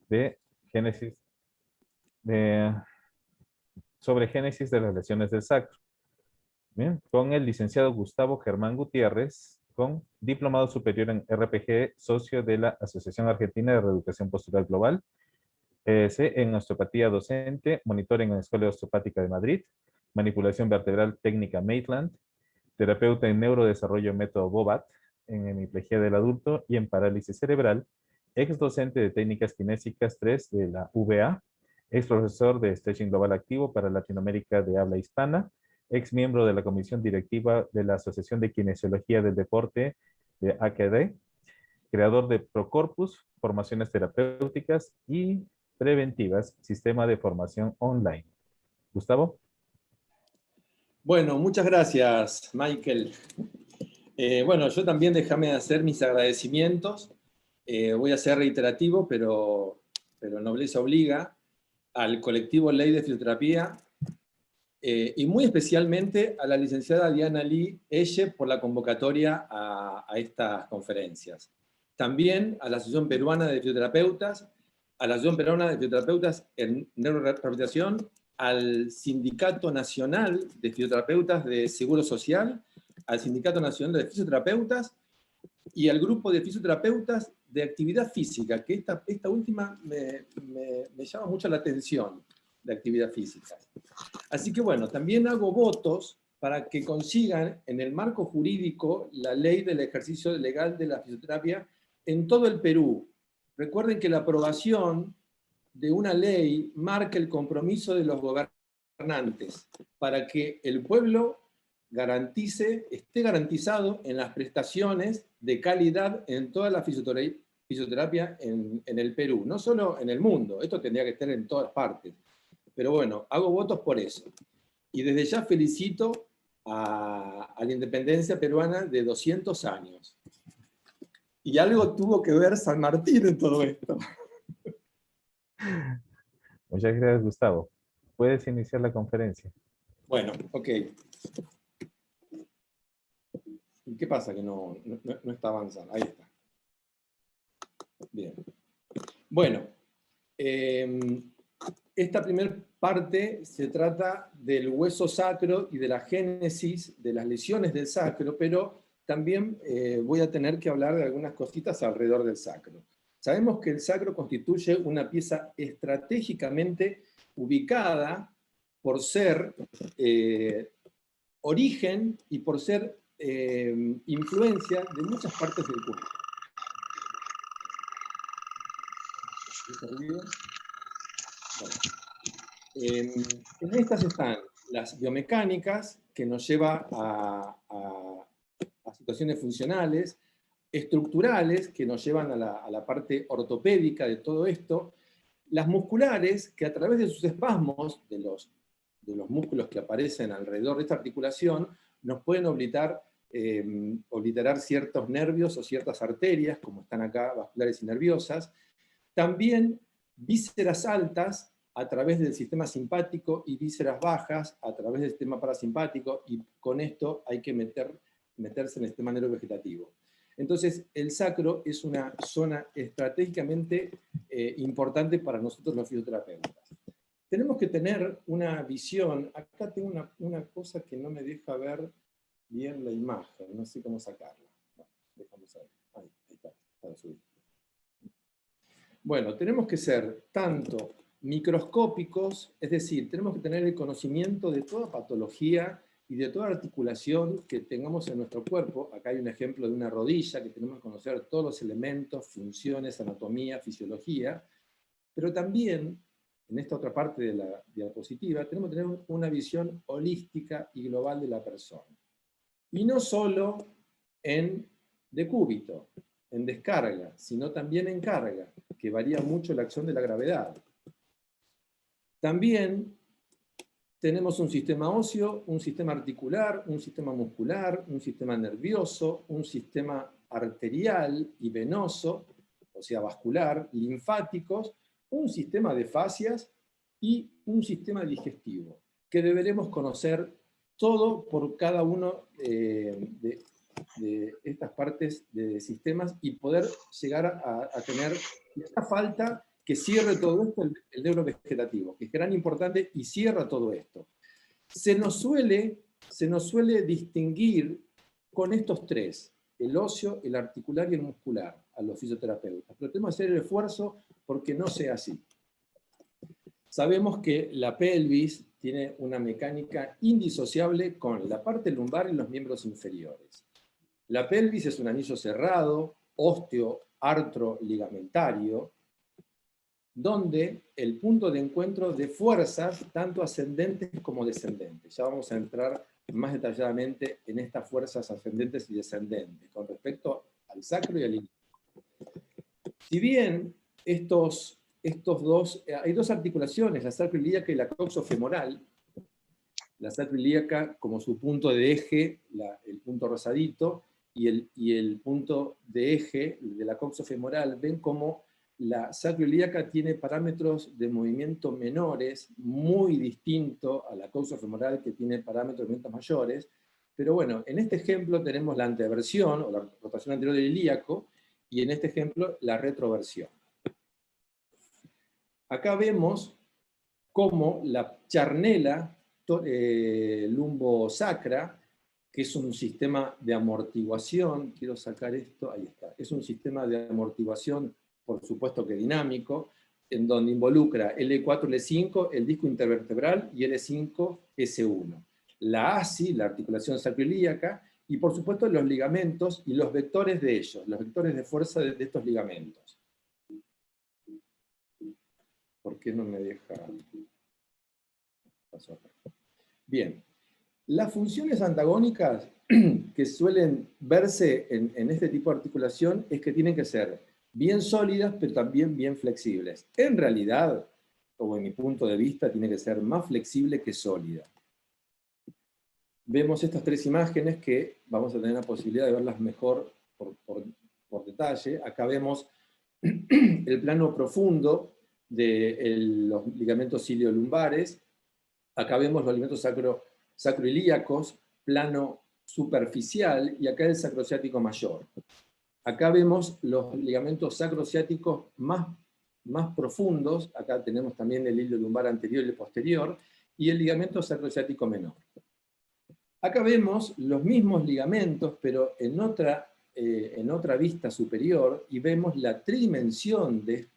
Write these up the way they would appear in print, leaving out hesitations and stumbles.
de Génesis, de, sobre Génesis de las lesiones del sacro. Bien, con el licenciado Gustavo Germán Gutiérrez, con diplomado superior en RPG, socio de la Asociación Argentina de Reeducación Postural Global, en osteopatía docente, monitor en la Escuela Osteopática de Madrid, manipulación vertebral técnica Maitland, terapeuta en neurodesarrollo método Bobat, en hemiplegia del adulto y en parálisis cerebral, ex docente de técnicas kinésicas 3 de la UBA, ex profesor de Stretching Global Activo para Latinoamérica de habla hispana, ex miembro de la comisión directiva de la Asociación de Kinesiología del Deporte de AKD, creador de Procorpus, formaciones terapéuticas y preventivas, sistema de formación online. Gustavo. Bueno, muchas gracias, Michael. Bueno, yo también déjame hacer mis agradecimientos. Voy a ser reiterativo, pero nobleza obliga, al colectivo Ley de Fisioterapia, y muy especialmente a la licenciada Diana Lee Elle por la convocatoria a estas conferencias. También a la Asociación Peruana de Fisioterapeutas, a la Asociación Peruana de Fisioterapeutas en Neurorehabilitación, al Sindicato Nacional de Fisioterapeutas de Seguro Social, al Sindicato Nacional de Fisioterapeutas y al grupo de fisioterapeutas de actividad física, que esta última me llama mucho la atención, de actividad física. Así que bueno, también hago votos para que consigan en el marco jurídico la ley del ejercicio legal de la fisioterapia en todo el Perú. Recuerden que la aprobación de una ley marca el compromiso de los gobernantes para que el pueblo esté garantizado en las prestaciones de calidad en toda la fisioterapia en el Perú, no solo en el mundo, esto tendría que estar en todas partes. Pero bueno, hago votos por eso. Y desde ya felicito a la independencia peruana de 200 años. Y algo tuvo que ver San Martín en todo esto. Muchas gracias, Gustavo. Puedes iniciar la conferencia. Bueno, ok. ¿Y qué pasa que no está avanzando? Ahí está. Bien. Bueno, esta primera parte se trata del hueso sacro y de la génesis de las lesiones del sacro, pero también voy a tener que hablar de algunas cositas alrededor del sacro. Sabemos que el sacro constituye una pieza estratégicamente ubicada por ser origen y por ser influencia de muchas partes del cuerpo. En estas están las biomecánicas, que nos lleva a situaciones funcionales, estructurales, que nos llevan a la parte ortopédica de todo esto, las musculares, que a través de sus espasmos, de los músculos que aparecen alrededor de esta articulación, nos pueden obliterar ciertos nervios o ciertas arterias, como están acá, vasculares y nerviosas. También vísceras altas a través del sistema simpático y vísceras bajas a través del sistema parasimpático, y con esto hay que meterse en el sistema neurovegetativo. Entonces, el sacro es una zona estratégicamente importante para nosotros los fisioterapeutas. Tenemos que tener una visión. Acá tengo una cosa que no me deja ver bien la imagen, no sé cómo sacarla. Bueno, déjame saber. Ahí está, para subir. Bueno, tenemos que ser tanto microscópicos, es decir, tenemos que tener el conocimiento de toda patología y de toda articulación que tengamos en nuestro cuerpo. Acá hay un ejemplo de una rodilla, que tenemos que conocer todos los elementos, funciones, anatomía, fisiología, pero también, en esta otra parte de la diapositiva, tenemos que tener una visión holística y global de la persona. Y no solo en decúbito, en descarga, sino también en carga, que varía mucho la acción de la gravedad. También tenemos un sistema óseo, un sistema articular, un sistema muscular, un sistema nervioso, un sistema arterial y venoso, o sea, vascular, linfáticos, un sistema de fascias y un sistema digestivo, que deberemos conocer todo por cada uno de estas partes de sistemas y poder llegar a tener esta falta que cierre todo esto el neurovegetativo, que es gran importante y cierra todo esto. Se nos suele distinguir con estos tres, el óseo, el articular y el muscular, a los fisioterapeutas. Pero tenemos que hacer el esfuerzo porque no sea así. Sabemos que la pelvis tiene una mecánica indisociable con la parte lumbar y los miembros inferiores. La pelvis es un anillo cerrado, osteo-artro-ligamentario, donde el punto de encuentro de fuerzas, tanto ascendentes como descendentes. Ya vamos a entrar más detalladamente en estas fuerzas ascendentes y descendentes, con respecto al sacro y al ilíaco. Si bien hay dos articulaciones, la sacroilíaca y la coxofemoral, la sacroilíaca como su punto de eje, el punto rosadito, y el punto de eje de la coxofemoral, ven como la sacroilíaca tiene parámetros de movimiento menores, muy distinto a la coxofemoral que tiene parámetros de movimientos mayores, pero bueno, en este ejemplo tenemos la anteversión, o la rotación anterior del ilíaco, y en este ejemplo la retroversión. Acá vemos cómo la charnela lumbosacra, que es un sistema de amortiguación, quiero sacar esto, ahí está, es un sistema de amortiguación, por supuesto que dinámico, en donde involucra L4, L5, el disco intervertebral, y L5, S1. La ASI, la articulación sacroilíaca, y por supuesto los ligamentos y los vectores de ellos, los vectores de fuerza de estos ligamentos. ¿Por qué no me deja? Bien. Las funciones antagónicas que suelen verse en este tipo de articulación es que tienen que ser bien sólidas, pero también bien flexibles. En realidad, como en mi punto de vista, tiene que ser más flexible que sólida. Vemos estas tres imágenes que vamos a tener la posibilidad de verlas mejor por detalle. Acá vemos el plano profundo de los ligamentos iliolumbares. Acá vemos los ligamentos sacroilíacos, plano superficial, y acá el sacrociático mayor. Acá vemos los ligamentos sacrociáticos más profundos, acá tenemos también el hilo lumbar anterior y el posterior, y el ligamento sacrociático menor. Acá vemos los mismos ligamentos, pero en otra vista superior, y vemos la tridimensión de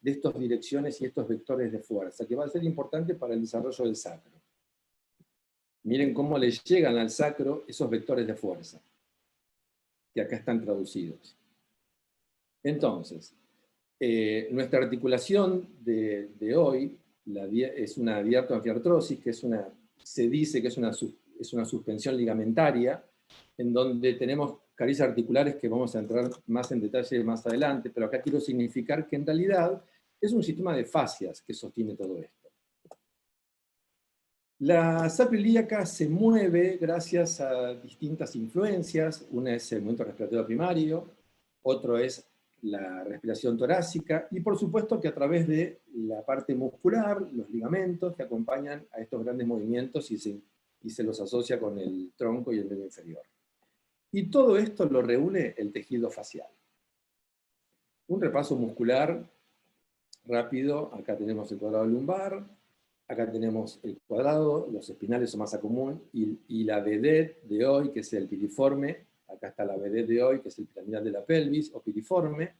estas direcciones y estos vectores de fuerza, que va a ser importante para el desarrollo del sacro. Miren cómo le llegan al sacro esos vectores de fuerza, que acá están traducidos. Entonces, nuestra articulación de hoy es una diartroanfiartrosis, que se dice que es una suspensión ligamentaria, en donde tenemos carillas articulares que vamos a entrar más en detalle más adelante, pero acá quiero significar que en realidad es un sistema de fascias que sostiene todo esto. La sacroilíaca se mueve gracias a distintas influencias. Una es el movimiento respiratorio primario, otro es la respiración torácica, y por supuesto que a través de la parte muscular, los ligamentos que acompañan a estos grandes movimientos y se los asocia con el tronco y el medio inferior. Y todo esto lo reúne el tejido facial. Un repaso muscular rápido. Acá tenemos el cuadrado lumbar, acá tenemos el cuadrado, los espinales o masa común, y la vedette de hoy, que es el piriforme. Acá está la vedette de hoy, que es el piramidal de la pelvis, o piriforme.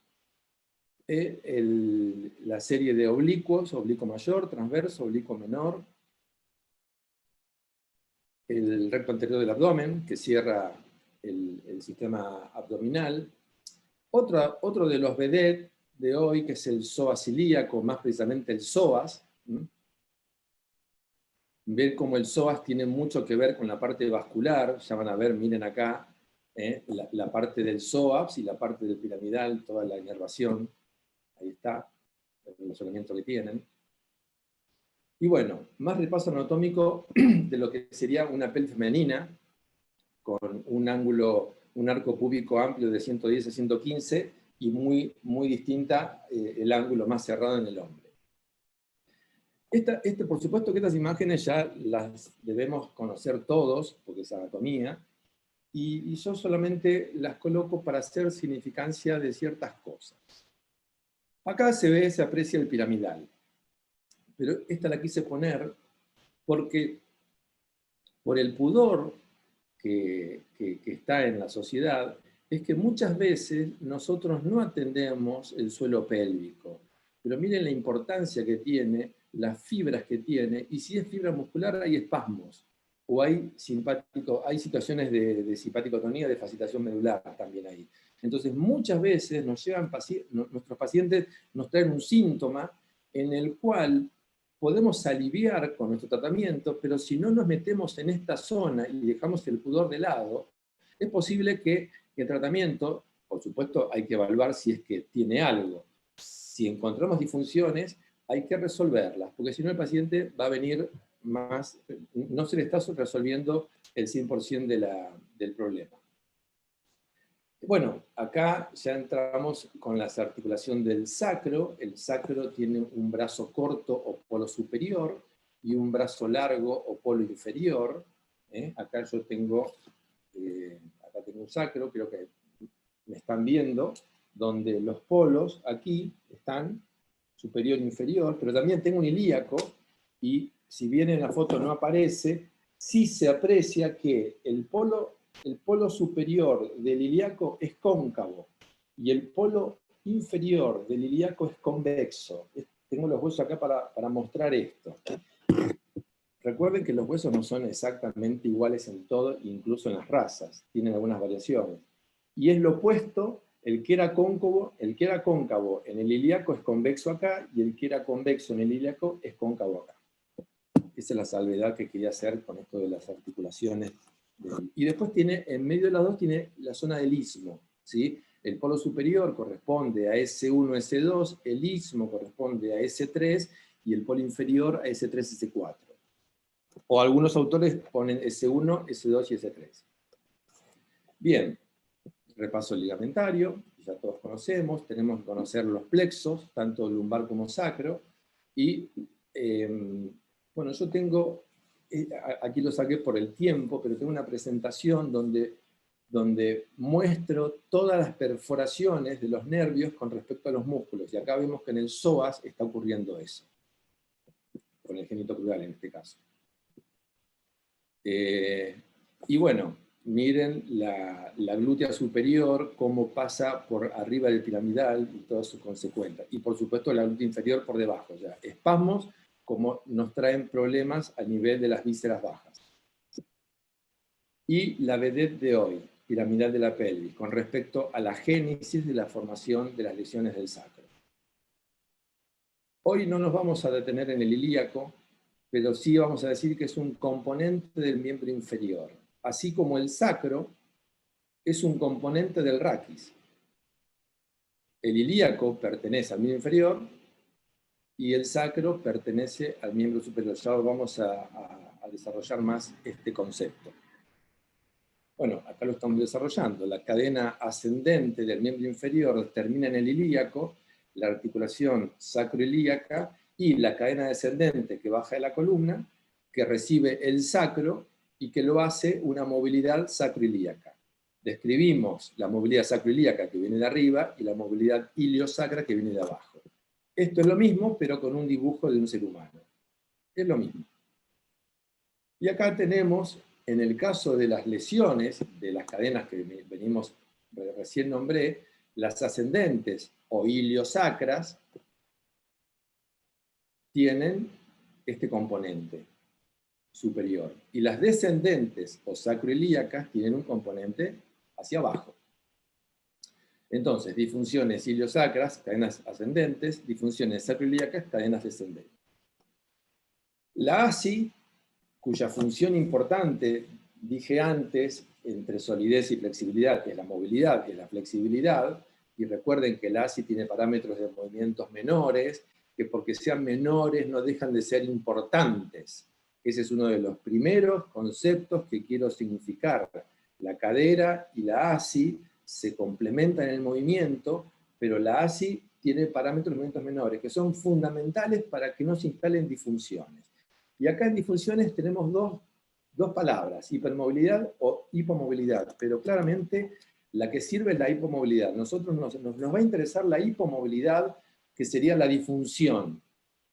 La serie de oblicuos, oblicuo mayor, transverso, oblicuo menor. El recto anterior del abdomen, que cierra el sistema abdominal. Otro de los vedettes de hoy, que es el psoas ilíaco, más precisamente el psoas. Ver cómo el psoas tiene mucho que ver con la parte vascular. Ya van a ver, miren acá, la parte del psoas y la parte del piramidal, toda la inervación. Ahí está, el relacionamiento que tienen. Y bueno, más repaso anatómico de lo que sería una pelvis femenina, con un arco púbico amplio de 110 a 115, y muy distinta el ángulo más cerrado en el hombre. Por supuesto que estas imágenes ya las debemos conocer todos, porque es anatomía, y yo solamente las coloco para hacer significancia de ciertas cosas. Acá se aprecia el piramidal. Pero esta la quise poner porque por el pudor que está en la sociedad, es que muchas veces nosotros no atendemos el suelo pélvico. Pero miren la importancia que tiene, las fibras que tiene, y si es fibra muscular hay espasmos, o hay situaciones de simpaticotonía, de facilitación medular también ahí. Entonces muchas veces nuestros pacientes nos traen un síntoma en el cual podemos aliviar con nuestro tratamiento, pero si no nos metemos en esta zona y dejamos el pudor de lado, es posible que el tratamiento, por supuesto, hay que evaluar si es que tiene algo. Si encontramos disfunciones, hay que resolverlas, porque si no el paciente va a venir más, no se le está resolviendo el 100% del problema. Bueno, acá ya entramos con la articulación del sacro. El sacro tiene un brazo corto o polo superior y un brazo largo o polo inferior. Acá yo tengo, acá tengo un sacro, creo que me están viendo, donde los polos aquí están superior e inferior, pero también tengo un ilíaco, y si bien en la foto no aparece, sí se aprecia que el polo superior del ilíaco es cóncavo y el polo inferior del ilíaco es convexo. Tengo los huesos acá para mostrar esto. Recuerden que los huesos no son exactamente iguales en todo, incluso en las razas, tienen algunas variaciones. Y es lo opuesto, el que era cóncavo en el ilíaco es convexo acá, y el que era convexo en el ilíaco es cóncavo acá. Esa es la salvedad que quería hacer con esto de las articulaciones. Y después tiene, en medio de las dos, tiene la zona del istmo, ¿sí? El polo superior corresponde a S1, S2, el istmo corresponde a S3, y el polo inferior a S3, S4. O algunos autores ponen S1, S2 y S3. Bien, repaso ligamentario, ya todos conocemos, tenemos que conocer los plexos, tanto lumbar como sacro, y bueno, yo tengo, aquí lo saqué por el tiempo, pero tengo una presentación donde muestro todas las perforaciones de los nervios con respecto a los músculos, y acá vemos que en el psoas está ocurriendo eso, con el genitocrural en este caso. Y bueno, miren la glútea superior, cómo pasa por arriba del piramidal y todas sus consecuencias. Y por supuesto la glútea inferior por debajo. Ya. Espasmos como nos traen problemas a nivel de las vísceras bajas. Y la vedette de hoy, piramidal de la pelvis, con respecto a la génesis de la formación de las lesiones del sacro. Hoy no nos vamos a detener en el ilíaco, pero sí vamos a decir que es un componente del miembro inferior, así como el sacro es un componente del raquis. El ilíaco pertenece al miembro inferior y el sacro pertenece al miembro superior. Ya vamos a desarrollar más este concepto. Bueno, acá lo estamos desarrollando. La cadena ascendente del miembro inferior termina en el ilíaco, la articulación sacroilíaca, y la cadena descendente que baja de la columna, que recibe el sacro y que lo hace una movilidad sacroilíaca. Describimos la movilidad sacroilíaca que viene de arriba y la movilidad iliosacra que viene de abajo. Esto es lo mismo, pero con un dibujo de un ser humano. Es lo mismo. Y acá tenemos, en el caso de las lesiones, de las cadenas que recién nombré, las ascendentes o iliosacras tienen este componente superior. Y las descendentes o sacroilíacas tienen un componente hacia abajo. Entonces, disfunciones iliosacras, cadenas ascendentes, disfunciones sacroilíacas, cadenas descendentes. La ASI, cuya función importante, dije antes, entre solidez y flexibilidad, que es la movilidad, que es la flexibilidad, y recuerden que la ASI tiene parámetros de movimientos menores, que porque sean menores no dejan de ser importantes. Ese es uno de los primeros conceptos que quiero significar. La cadera y la ASI se complementan en el movimiento, pero la ASI tiene parámetros de movimientos menores, que son fundamentales para que no se instalen disfunciones. Y acá en disfunciones tenemos dos palabras, hipermovilidad o hipomovilidad, pero claramente la que sirve es la hipomovilidad. Nosotros nos va a interesar la hipomovilidad que sería la disfunción.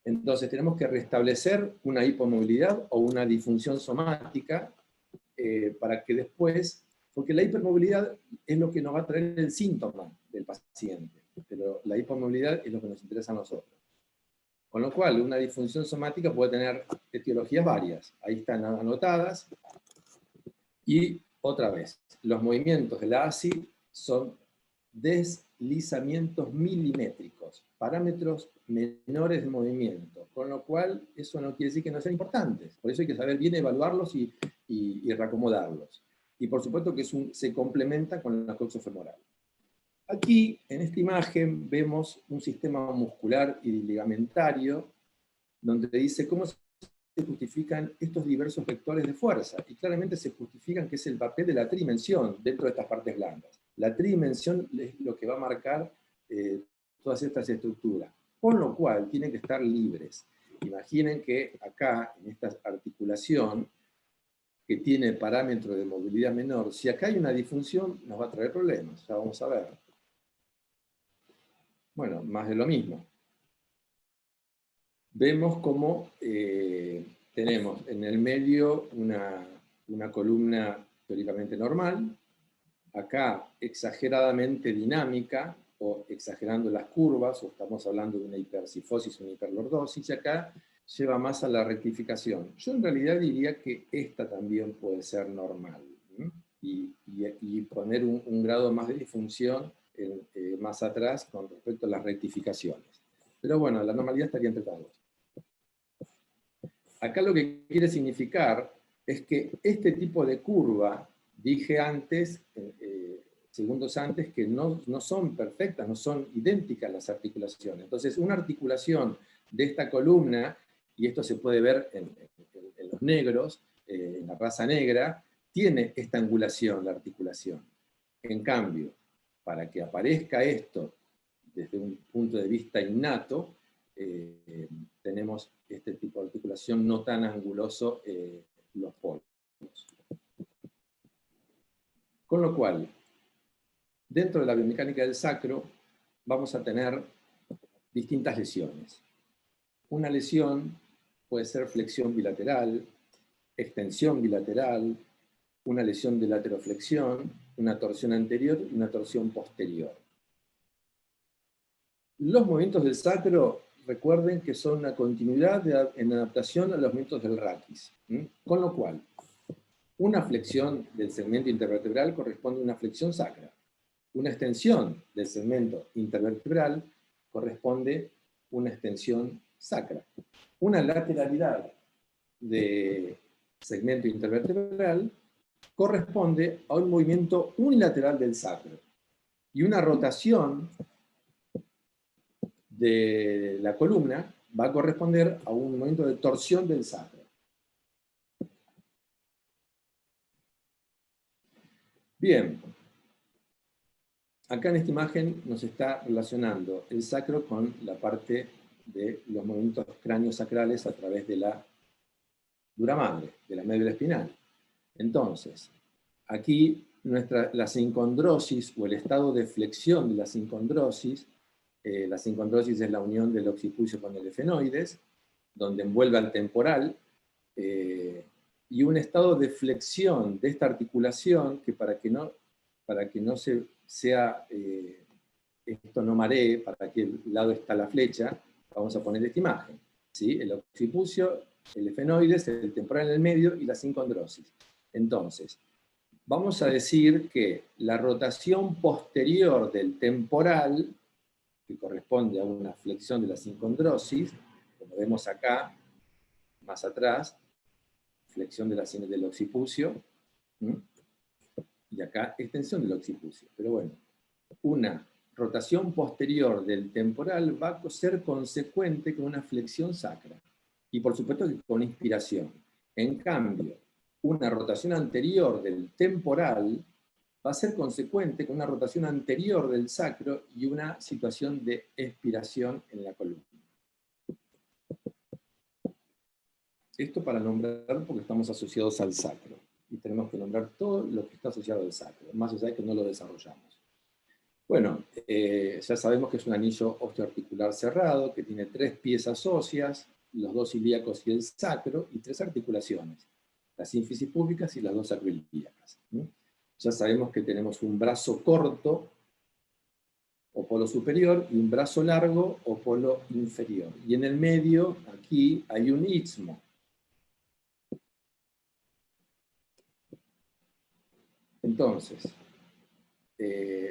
Entonces tenemos que restablecer una hipomovilidad o una disfunción somática para que después, porque la hipermovilidad es lo que nos va a traer el síntoma del paciente, pero la hipomovilidad es lo que nos interesa a nosotros. Con lo cual, una disfunción somática puede tener etiologías varias. Ahí están anotadas. Y otra vez, los movimientos de la ASI son deslizamientos milimétricos, parámetros menores de movimiento, con lo cual eso no quiere decir que no sean importantes. Por eso hay que saber bien evaluarlos y reacomodarlos. Y por supuesto que se complementa con la coxofemoral. Aquí, en esta imagen, vemos un sistema muscular y ligamentario donde dice cómo se justifican estos diversos vectores de fuerza, y claramente se justifican que es el papel de la tridimensión dentro de estas partes blandas. La tridimensión es lo que va a marcar todas estas estructuras, con lo cual tienen que estar libres. Imaginen que acá, en esta articulación, que tiene parámetros de movilidad menor, si acá hay una disfunción, nos va a traer problemas, ya vamos a ver. Bueno, más de lo mismo. Vemos cómo tenemos en el medio una columna teóricamente normal, acá exageradamente dinámica, o exagerando las curvas, o estamos hablando de una hipercifosis o una hiperlordosis, y acá lleva más a la rectificación. Yo en realidad diría que esta también puede ser normal, y poner un grado más de disfunción más atrás con respecto a las rectificaciones. Pero bueno, la normalidad estaría entre todos. Acá lo que quiere significar es que este tipo de curva, dije antes, segundos antes, que no son perfectas, no son idénticas las articulaciones. Entonces, una articulación de esta columna, y esto se puede ver en los negros, en la raza negra, tiene esta angulación, la articulación. En cambio, para que aparezca esto desde un punto de vista innato, tenemos este tipo de articulación no tan anguloso los polos. Con lo cual, dentro de la biomecánica del sacro, vamos a tener distintas lesiones. Una lesión puede ser flexión bilateral, extensión bilateral, una lesión de lateroflexión, una torsión anterior y una torsión posterior. Los movimientos del sacro, recuerden que son una continuidad en adaptación a los movimientos del raquis. Con lo cual, una flexión del segmento intervertebral corresponde a una flexión sacra. Una extensión del segmento intervertebral corresponde a una extensión sacra. Una lateralidad de segmento intervertebral corresponde a un movimiento unilateral del sacro. Y una rotación de la columna va a corresponder a un movimiento de torsión del sacro. Bien. Acá en esta imagen nos está relacionando el sacro con la parte de los movimientos craneosacrales a través de la dura madre, de la médula espinal. Entonces, aquí la sincondrosis o el estado de flexión de la sincondrosis es la unión del occipucio con el efenoides, donde envuelve al temporal, y un estado de flexión de esta articulación que para que no esto no maree, para qué lado está la flecha, vamos a poner esta imagen. ¿Sí? El occipucio, el efenoides, el temporal en el medio y la sincondrosis. Entonces, vamos a decir que la rotación posterior del temporal, que corresponde a una flexión de la sincondrosis, como vemos acá, más atrás, flexión del occipucio, y acá extensión del occipucio. Pero bueno, una rotación posterior del temporal va a ser consecuente con una flexión sacra. Y por supuesto que con inspiración. En cambio, una rotación anterior del temporal va a ser consecuente con una rotación anterior del sacro y una situación de expiración en la columna. Esto para nombrar porque estamos asociados al sacro. Y tenemos que nombrar todo lo que está asociado al sacro, más allá de que no lo desarrollamos. Bueno, Ya sabemos que es un anillo osteoarticular cerrado, que tiene 3 piezas óseas, los 2 ilíacos y el sacro, y 3 articulaciones, las sínfisis púbicas y las 2 sacroilíacas. Ya sabemos que tenemos un brazo corto, o polo superior, y un brazo largo, o polo inferior. Y en el medio, aquí, hay un istmo. Entonces,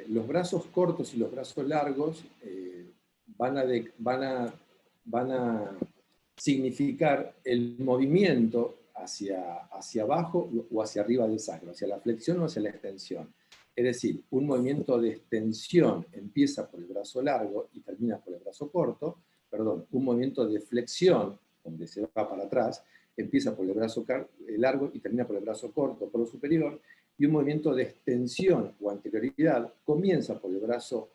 los brazos cortos y los brazos largos van a significar el movimiento hacia abajo o hacia arriba del sacro, hacia la flexión o hacia la extensión. Es decir, un movimiento de extensión empieza por el brazo largo y termina por el brazo corto, perdón, un movimiento de flexión, donde se va para atrás, empieza por el brazo largo y termina por el brazo corto, por lo superior, y un movimiento de extensión o anterioridad comienza por el brazo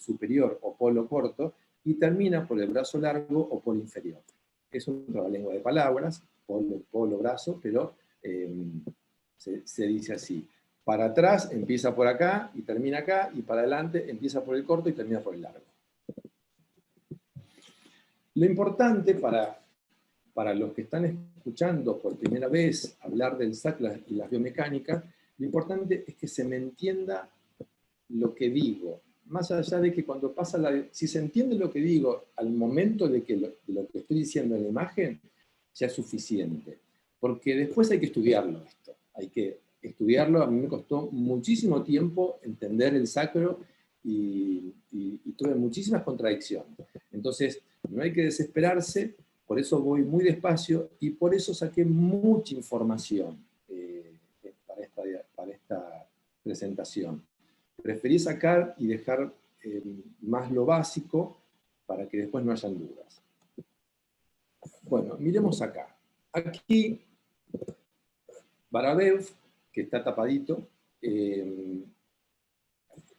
superior o polo corto y termina por el brazo largo o polo inferior. Es un trabalengua de palabras, polo, brazo, pero se dice así. Para atrás empieza por acá y termina acá, y para adelante empieza por el corto y termina por el largo. Lo importante para los que están escuchando por primera vez hablar del sacro y la biomecánica, lo importante es que se me entienda lo que digo. Más allá de que cuando pasa si se entiende lo que digo al momento de lo que estoy diciendo en la imagen, ya es suficiente. Porque después hay que estudiarlo esto. Hay que estudiarlo. A mí me costó muchísimo tiempo entender el sacro y tuve muchísimas contradicciones. Entonces, no hay que desesperarse. Por eso voy muy despacio y por eso saqué mucha información para esta presentación. Preferí sacar y dejar más lo básico para que después no hayan dudas. Bueno, miremos acá. Aquí, Barabev, que está tapadito,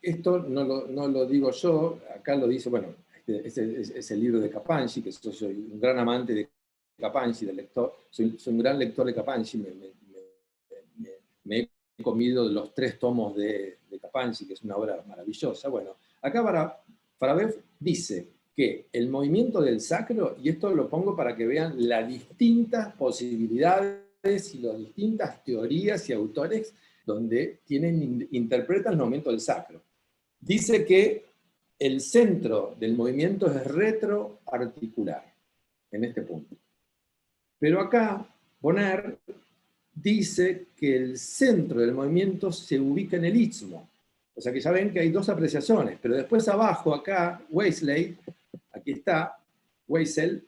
esto no lo digo yo, acá lo dice, bueno, es el libro de Capangi, que yo soy un gran amante de Capangi, del lector, soy un gran lector de Capangi, me he comido los 3 tomos de Capangi, que es una obra maravillosa. Bueno, acá Barabev dice que el movimiento del sacro, y esto lo pongo para que vean las distintas posibilidades y las distintas teorías y autores donde interpretan el movimiento del sacro. Dice que el centro del movimiento es retroarticular, en este punto. Pero acá, Bonner dice que el centro del movimiento se ubica en el istmo. O sea que ya ven que hay 2 apreciaciones, pero después abajo, acá, Wesley, aquí está, Weissel,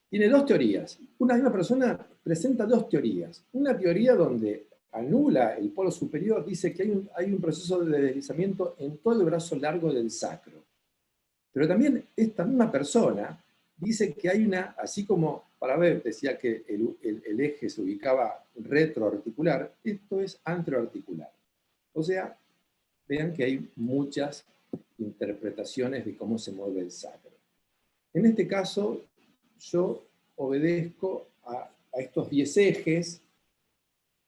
tiene 2 teorías. Una misma persona presenta 2 teorías. Una teoría donde anula el polo superior, dice que hay un proceso de deslizamiento en todo el brazo largo del sacro. Pero también esta misma persona dice que hay así como Barabev decía que el eje se ubicaba retroarticular, esto es anteroarticular. O sea, vean que hay muchas interpretaciones de cómo se mueve el sacro. En este caso, yo obedezco a estos 10 ejes,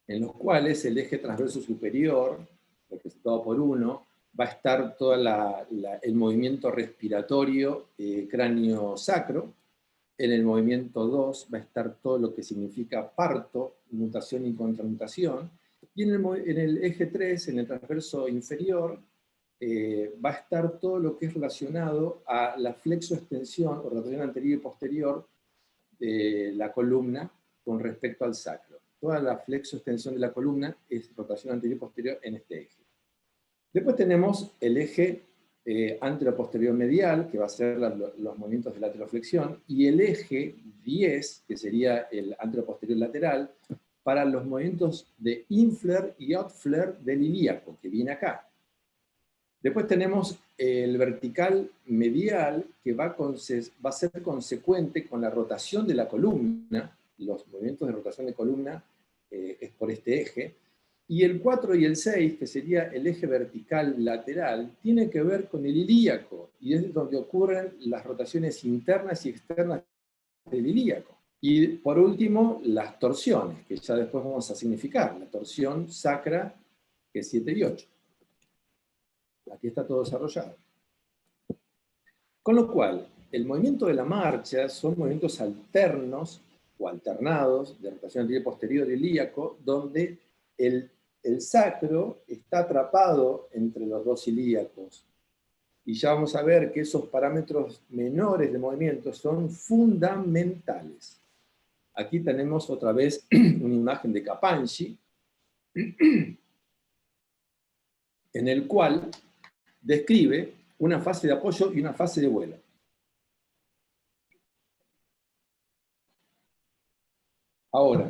en los cuales el eje transverso superior, representado por 1, va a estar todo el movimiento respiratorio cráneo-sacro. En el movimiento 2 va a estar todo lo que significa parto, mutación y contramutación. Y en el eje 3, en el transverso inferior, va a estar todo lo que es relacionado a la flexoextensión o rotación anterior y posterior de la columna con respecto al sacro. Toda la flexoextensión de la columna es rotación anterior y posterior en este eje. Después tenemos el eje anteroposterior medial, que va a ser los movimientos de lateroflexión, y el eje 10, que sería el anteroposterior lateral, para los movimientos de infler y outfler del ilíaco, que viene acá. Después tenemos el vertical medial, que va a ser consecuente con la rotación de la columna. Los movimientos de rotación de columna es por este eje. Y el 4 y el 6, que sería el eje vertical lateral, tiene que ver con el ilíaco, y es donde ocurren las rotaciones internas y externas del ilíaco. Y por último, las torsiones, que ya después vamos a significar, la torsión sacra, que es 7 y 8. Aquí está todo desarrollado. Con lo cual, el movimiento de la marcha son movimientos alternos o alternados de rotación anterior y posterior ilíaco, donde el sacro está atrapado entre los dos ilíacos. Y ya vamos a ver que esos parámetros menores de movimiento son fundamentales. Aquí tenemos otra vez una imagen de Capanghi, en el cual describe una fase de apoyo y una fase de vuelo. Ahora,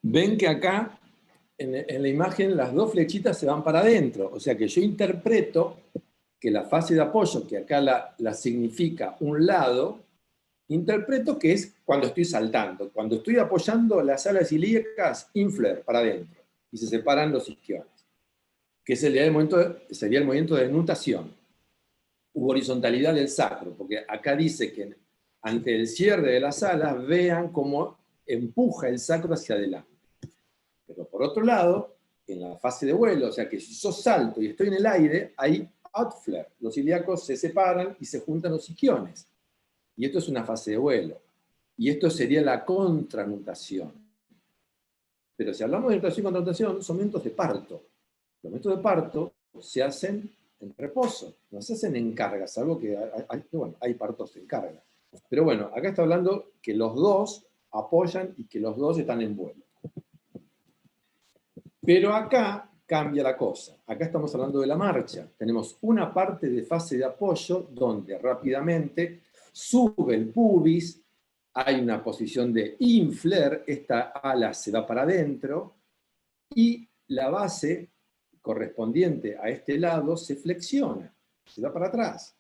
ven que acá, en la imagen, las dos flechitas se van para adentro. O sea que yo interpreto que la fase de apoyo, que acá la significa un lado, interpreto que es cuando estoy saltando. Cuando estoy apoyando las alas ilíacas, infler para adentro. Y se separan los isquiones. Que sería el movimiento de nutación. U horizontalidad del sacro. Porque acá dice que ante el cierre de las alas, vean cómo empuja el sacro hacia adelante. Pero por otro lado, en la fase de vuelo, o sea que si yo salto y estoy en el aire, hay outflare. Los ilíacos se separan y se juntan los isquiones. Y esto es una fase de vuelo. Y esto sería la contranutación. Pero si hablamos de nutación y contranutación, son momentos de parto. Los momentos de parto se hacen en reposo, no se hacen en carga, salvo que hay partos en carga. Pero bueno, acá está hablando que los dos apoyan y que los dos están en vuelo. Pero acá cambia la cosa. Acá estamos hablando de la marcha. Tenemos una parte de fase de apoyo donde rápidamente sube el pubis, hay una posición de infler, esta ala se va para adentro y la base correspondiente a este lado se flexiona, se va para atrás.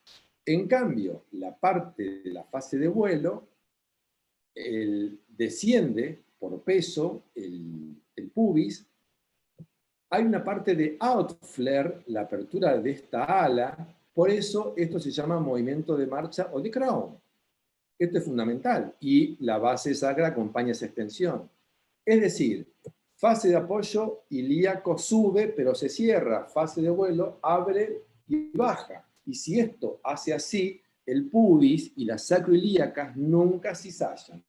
En cambio, la parte de la fase de vuelo desciende por peso el pubis. Hay una parte de outflare, la apertura de esta ala, por eso esto se llama movimiento de marcha o de crown. Esto es fundamental y la base sacra acompaña esa extensión. Es decir, fase de apoyo, ilíaco sube pero se cierra, fase de vuelo abre y baja. Y si esto hace así, el pubis y las sacroilíacas nunca cizallan.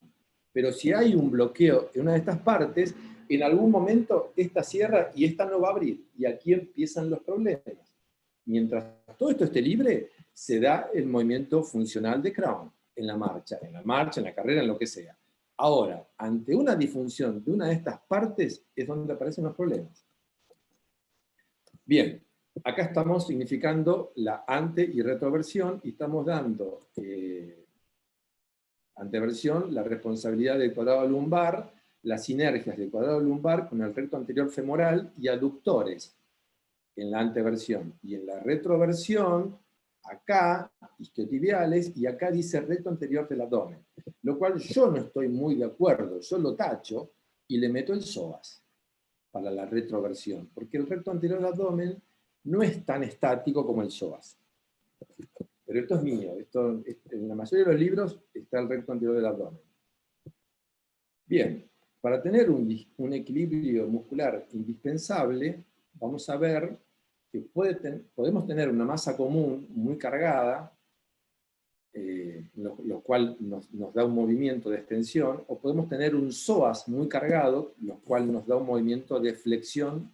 Pero si hay un bloqueo en una de estas partes, en algún momento esta cierra y esta no va a abrir. Y aquí empiezan los problemas. Mientras todo esto esté libre, se da el movimiento funcional de crown en la marcha, en la carrera, en lo que sea. Ahora, ante una disfunción de una de estas partes es donde aparecen los problemas. Bien, acá estamos significando la ante y retroversión y estamos dando anteversión, la responsabilidad del cuadrado lumbar, las sinergias del cuadrado lumbar con el recto anterior femoral y aductores en la anteversión. Y en la retroversión, acá, isquiotibiales, y acá dice recto anterior del abdomen. Lo cual yo no estoy muy de acuerdo, yo lo tacho y le meto el psoas para la retroversión, porque el recto anterior del abdomen no es tan estático como el psoas. Pero esto es mío, en la mayoría de los libros está el recto anterior del abdomen. Bien, para tener un equilibrio muscular indispensable, vamos a ver que podemos tener una masa común muy cargada, lo cual nos da un movimiento de extensión, o podemos tener un psoas muy cargado, lo cual nos da un movimiento de flexión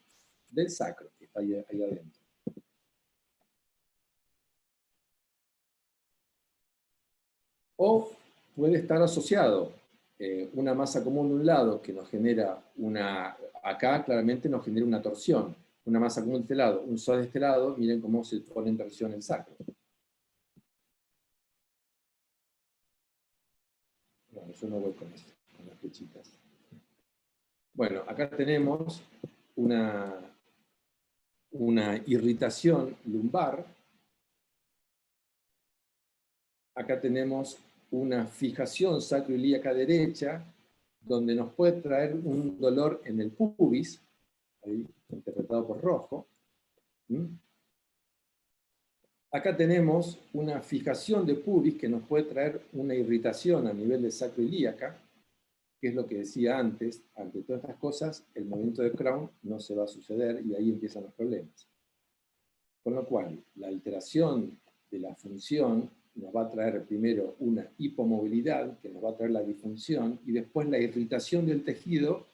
del sacro, que está ahí adentro. O puede estar asociado una masa común de un lado que nos genera acá claramente nos genera una torsión, una masa común de este lado, un psoas de este lado, miren cómo se pone en torsión el sacro. Bueno, yo no voy con esto, con las flechitas. Bueno, acá tenemos una irritación lumbar. Acá tenemos una fijación sacroilíaca derecha, donde nos puede traer un dolor en el pubis, ahí interpretado por rojo. Acá tenemos una fijación de pubis que nos puede traer una irritación a nivel de sacroilíaca, que es lo que decía antes, ante todas estas cosas, el movimiento de crown no se va a suceder y ahí empiezan los problemas. Con lo cual, la alteración de la función nos va a traer primero una hipomovilidad, que nos va a traer la disfunción, y después la irritación del tejido.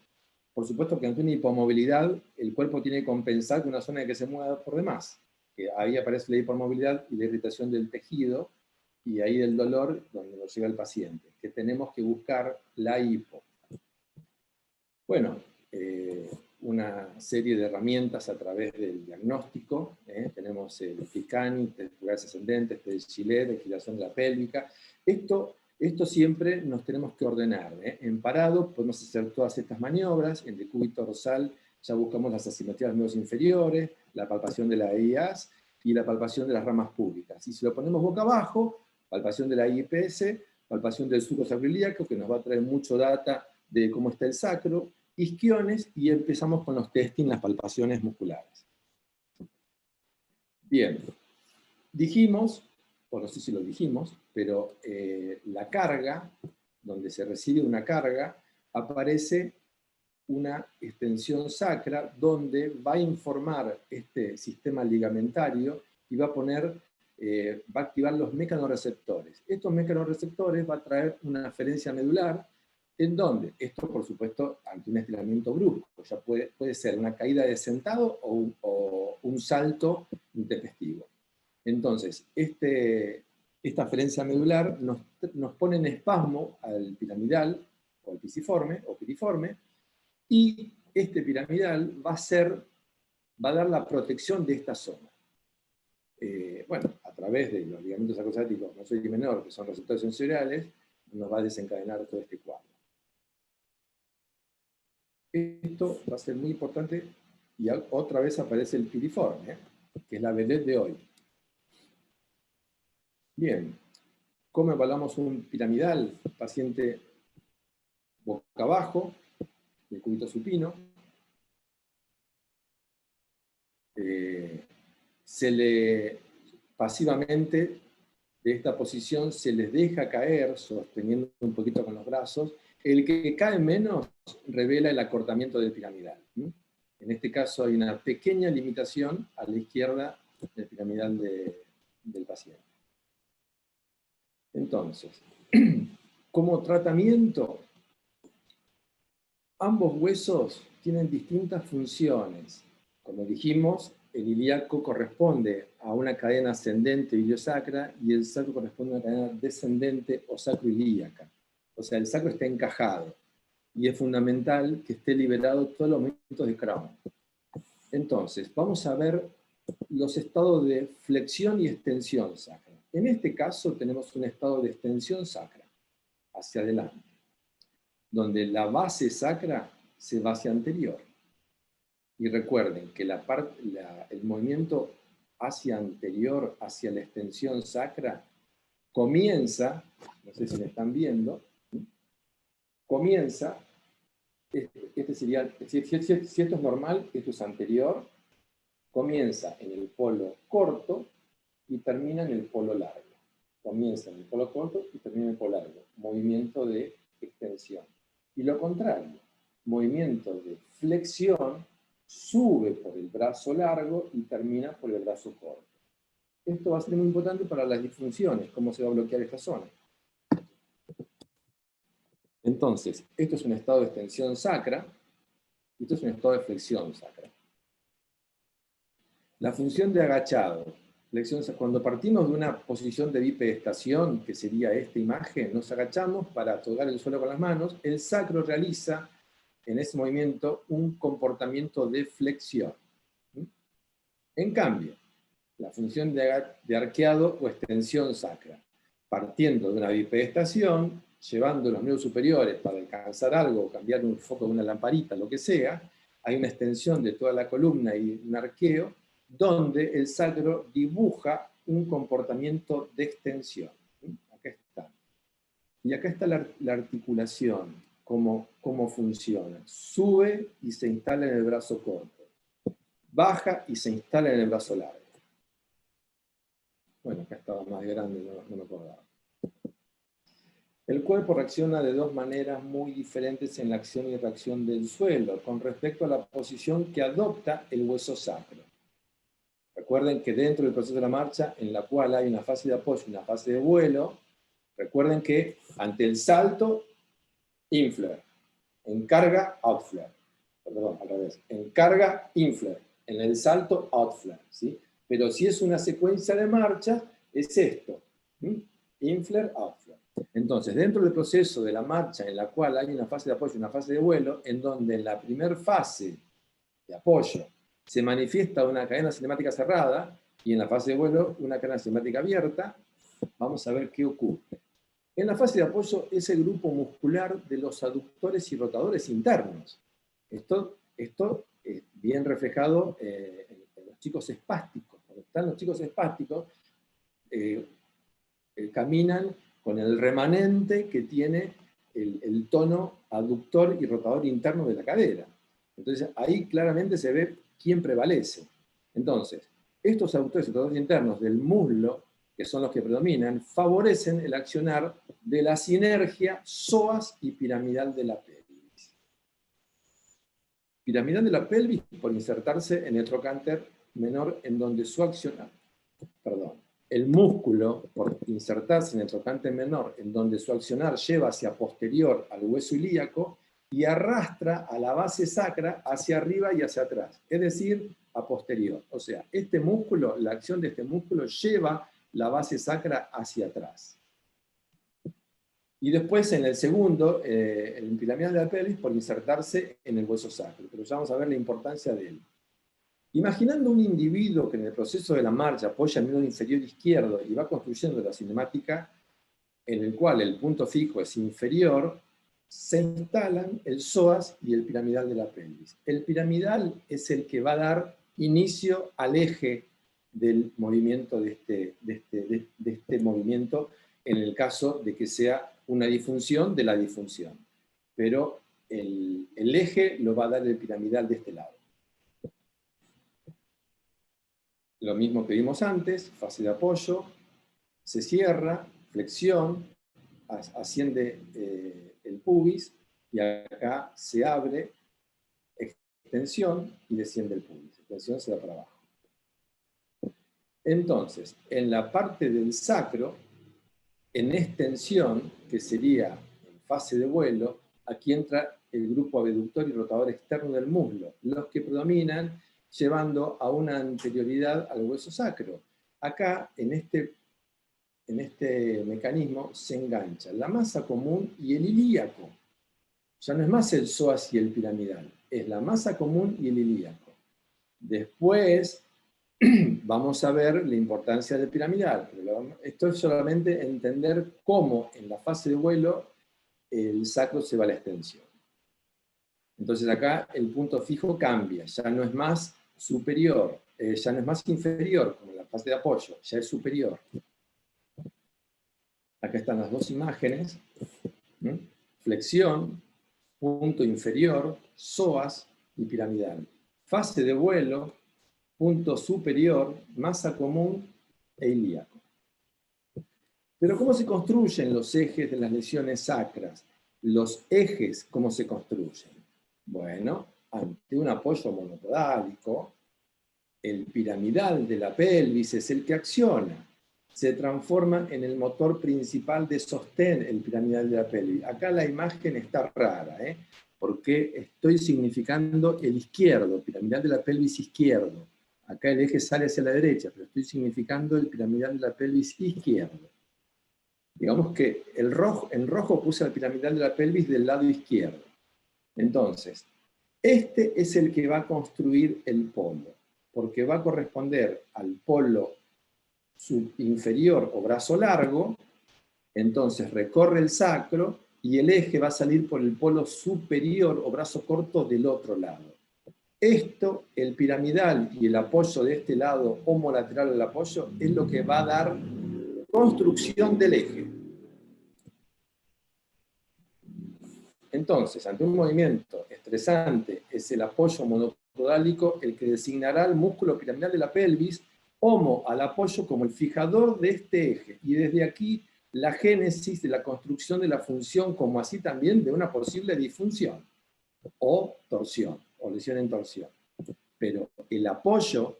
Por supuesto que ante una hipomovilidad, el cuerpo tiene que compensar con una zona que se mueva por demás. Que ahí aparece la hipomovilidad y la irritación del tejido, y ahí el dolor donde nos llega el paciente, que tenemos que buscar la hipo. Bueno, una serie de herramientas a través del diagnóstico. Tenemos el Ficani, test pulgares ascendentes, test de Gilet, esquilación de la pélvica. Esto siempre nos tenemos que ordenar. En parado podemos hacer todas estas maniobras. En decúbito dorsal ya buscamos las asimetrías de los miembros inferiores, la palpación de la IAS y la palpación de las ramas públicas. Y si lo ponemos boca abajo, palpación de la IPS, palpación del surco sacroiliaco, que nos va a traer mucho data de cómo está el sacro, isquiones, y empezamos con los testing, las palpaciones musculares. Bien, dijimos, o no sé si lo dijimos, pero la carga, donde se recibe una carga, aparece una extensión sacra donde va a informar este sistema ligamentario y va a activar los mecanorreceptores. Estos mecanorreceptores va a traer una aferencia medular, en donde esto, por supuesto, ante un estiramiento brusco, ya puede ser una caída de sentado o un salto intempestivo. Entonces, esta aferencia medular nos pone en espasmo al piramidal, o al pisiforme, o piriforme, y este piramidal va a dar la protección de esta zona. Bueno, a través de los ligamentos acrosáticos mayor y menor, que son receptores sensoriales, nos va a desencadenar todo este cuadro. Esto va a ser muy importante, y otra vez aparece el piriforme, que es la vedette de hoy. Bien, ¿cómo evaluamos un piramidal? Paciente boca abajo, de cúbito supino. Pasivamente, de esta posición, se les deja caer, sosteniendo un poquito con los brazos. El que cae menos revela el acortamiento del piramidal. En este caso hay una pequeña limitación a la izquierda del piramidal del paciente. Entonces, como tratamiento, ambos huesos tienen distintas funciones. Como dijimos, el ilíaco corresponde a una cadena ascendente iliosacra y el sacro corresponde a una cadena descendente o sacroilíaca. O sea, el sacro está encajado y es fundamental que esté liberado todos los movimientos de Crown. Entonces, vamos a ver los estados de flexión y extensión sacra. En este caso tenemos un estado de extensión sacra, hacia adelante, donde la base sacra se va hacia anterior. Y recuerden que el movimiento hacia anterior, hacia la extensión sacra, comienza, no sé si me están viendo, comienza, este sería, si esto es normal, esto es anterior, comienza en el polo corto y termina en el polo largo. Comienza en el polo corto y termina en el polo largo. Movimiento de extensión. Y lo contrario, movimiento de flexión, sube por el brazo largo y termina por el brazo corto. Esto va a ser muy importante para las disfunciones, cómo se va a bloquear esta zona. Entonces, esto es un estado de extensión sacra, y esto es un estado de flexión sacra. La función de agachado, flexión, cuando partimos de una posición de bipedestación, que sería esta imagen, nos agachamos para tocar el suelo con las manos, el sacro realiza en ese movimiento un comportamiento de flexión. En cambio, la función de arqueado o extensión sacra, partiendo de una bipedestación, llevando los miembros superiores para alcanzar algo, cambiar un foco de una lamparita, lo que sea, hay una extensión de toda la columna y un arqueo, donde el sacro dibuja un comportamiento de extensión. Acá está. Y acá está la articulación, cómo funciona. Sube y se instala en el brazo corto. Baja y se instala en el brazo largo. Bueno, acá estaba más grande, no me acordaba. El cuerpo reacciona de dos maneras muy diferentes en la acción y reacción del suelo, con respecto a la posición que adopta el hueso sacro. Recuerden que dentro del proceso de la marcha, en la cual hay una fase de apoyo y una fase de vuelo, recuerden que ante el salto, inflare. En carga, outflare. Perdón, al revés. En carga, inflare. En el salto, outflare. ¿Sí? Pero si es una secuencia de marcha, es esto. Inflare, outflare. Entonces, dentro del proceso de la marcha en la cual hay una fase de apoyo y una fase de vuelo, en donde en la primera fase de apoyo se manifiesta una cadena cinemática cerrada y en la fase de vuelo una cadena cinemática abierta, vamos a ver qué ocurre. En la fase de apoyo es el grupo muscular de los aductores y rotadores internos. Esto es bien reflejado en los chicos espásticos. Cuando están los chicos espásticos, caminan con el remanente que tiene el tono aductor y rotador interno de la cadera. Entonces ahí claramente se ve quién prevalece. Entonces, estos aductores y rotadores internos del muslo, que son los que predominan, favorecen el accionar de la sinergia psoas y piramidal de la pelvis. Piramidal de la pelvis por insertarse en el trocánter menor en donde su accionar, el músculo por insertarse en el trocánter menor en donde su accionar lleva hacia posterior al hueso ilíaco y arrastra a la base sacra hacia arriba y hacia atrás, es decir, a posterior. O sea, este músculo, la acción de este músculo lleva la base sacra hacia atrás. Y después en el segundo, el piramidal de la pelvis, por insertarse en el hueso sacro. Pero ya vamos a ver la importancia de él. Imaginando un individuo que en el proceso de la marcha apoya el miembro inferior izquierdo y va construyendo la cinemática en el cual el punto fijo es inferior, se instalan el psoas y el piramidal de la pelvis. El piramidal es el que va a dar inicio al eje del movimiento de este movimiento, en el caso de que sea una disfunción de la disfunción. Pero el eje lo va a dar el piramidal de este lado. Lo mismo que vimos antes, fase de apoyo, se cierra, flexión, asciende el pubis, y acá se abre, extensión, y desciende el pubis. Extensión se va para abajo. Entonces, en la parte del sacro, en extensión, que sería en fase de vuelo, aquí entra el grupo abductor y rotador externo del muslo, los que predominan llevando a una anterioridad al hueso sacro. Acá, en este mecanismo, se engancha la masa común y el ilíaco. Ya no es más el psoas y el piramidal, es la masa común y el ilíaco. Después vamos a ver la importancia del piramidal. Esto es solamente entender cómo en la fase de vuelo el sacro se va a la extensión. Entonces acá el punto fijo cambia, ya no es más superior, ya no es más inferior, como en la fase de apoyo, ya es superior. Acá están las dos imágenes. Flexión, punto inferior, psoas y piramidal. Fase de vuelo, punto superior, masa común e ilíaco. Pero ¿cómo se construyen los ejes de las lesiones sacras? Los ejes, ¿cómo se construyen? Bueno, ante un apoyo monopodálico, el piramidal de la pelvis es el que acciona. Se transforma en el motor principal de sostén, el piramidal de la pelvis. Acá la imagen está rara, porque estoy significando el izquierdo, piramidal de la pelvis izquierdo. Acá el eje sale hacia la derecha, pero estoy significando el piramidal de la pelvis izquierdo. Digamos que en rojo puse el piramidal de la pelvis del lado izquierdo. Entonces, este es el que va a construir el polo, porque va a corresponder al polo subinferior o brazo largo, entonces recorre el sacro y el eje va a salir por el polo superior o brazo corto del otro lado. Esto, el piramidal y el apoyo de este lado homolateral al apoyo, es lo que va a dar construcción del eje. Entonces, ante un movimiento estresante, es el apoyo monopodálico el que designará el músculo piramidal de la pelvis homo al apoyo como el fijador de este eje. Y desde aquí, la génesis de la construcción de la función, como así también de una posible disfunción, o torsión, o lesión en torsión. Pero el apoyo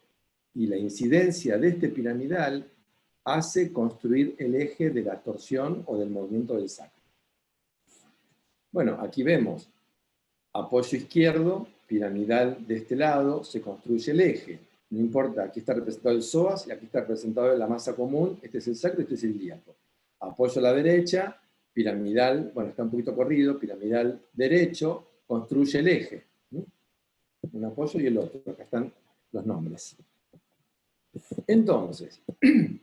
y la incidencia de este piramidal hace construir el eje de la torsión o del movimiento del sacro. Bueno, aquí vemos apoyo izquierdo, piramidal de este lado, se construye el eje. No importa, aquí está representado el psoas y aquí está representado la masa común, este es el sacro y este es el ilíaco. Apoyo a la derecha, piramidal, bueno, está un poquito corrido, piramidal derecho, construye el eje. Un apoyo y el otro, acá están los nombres. Entonces, en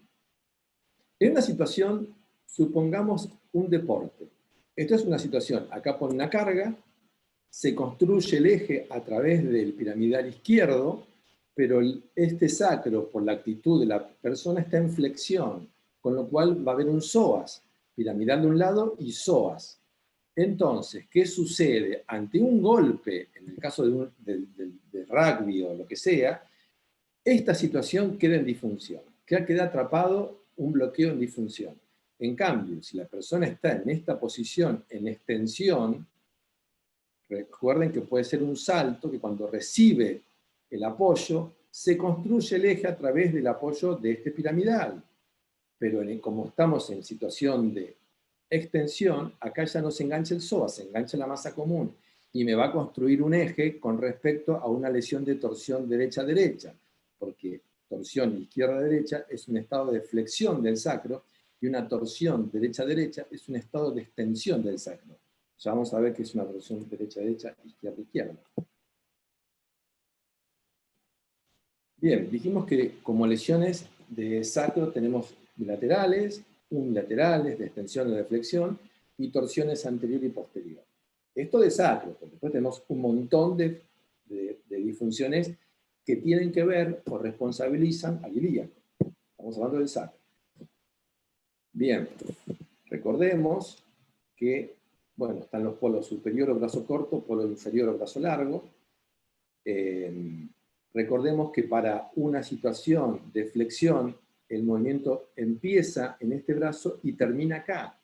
una situación, supongamos un deporte. Esto es una situación, acá pone una carga, se construye el eje a través del piramidal izquierdo, pero este sacro, por la actitud de la persona, está en flexión, con lo cual va a haber un psoas, piramidal de un lado y psoas. Entonces, ¿qué sucede? Ante un golpe, en el caso de rugby o lo que sea, esta situación queda en disfunción, queda atrapado un bloqueo en disfunción. En cambio, si la persona está en esta posición, en extensión, recuerden que puede ser un salto que cuando recibe el apoyo, se construye el eje a través del apoyo de este piramidal. Pero como estamos en situación de extensión, acá ya no se engancha el psoas, se engancha la masa común y me va a construir un eje con respecto a una lesión de torsión derecha-derecha, porque torsión izquierda-derecha es un estado de flexión del sacro y una torsión derecha-derecha es un estado de extensión del sacro. Ya vamos a ver que es una torsión derecha-derecha, izquierda-izquierda. Bien, dijimos que como lesiones de sacro tenemos bilaterales, unilaterales, de extensión o de flexión, y torsiones anterior y posterior. Esto de sacro, porque después tenemos un montón de disfunciones que tienen que ver o responsabilizan al ilíaco. Estamos hablando del sacro. Bien, recordemos que, bueno, están los polos superior o brazo corto, polo inferior o brazo largo. Recordemos que para una situación de flexión, el movimiento empieza en este brazo y termina acá.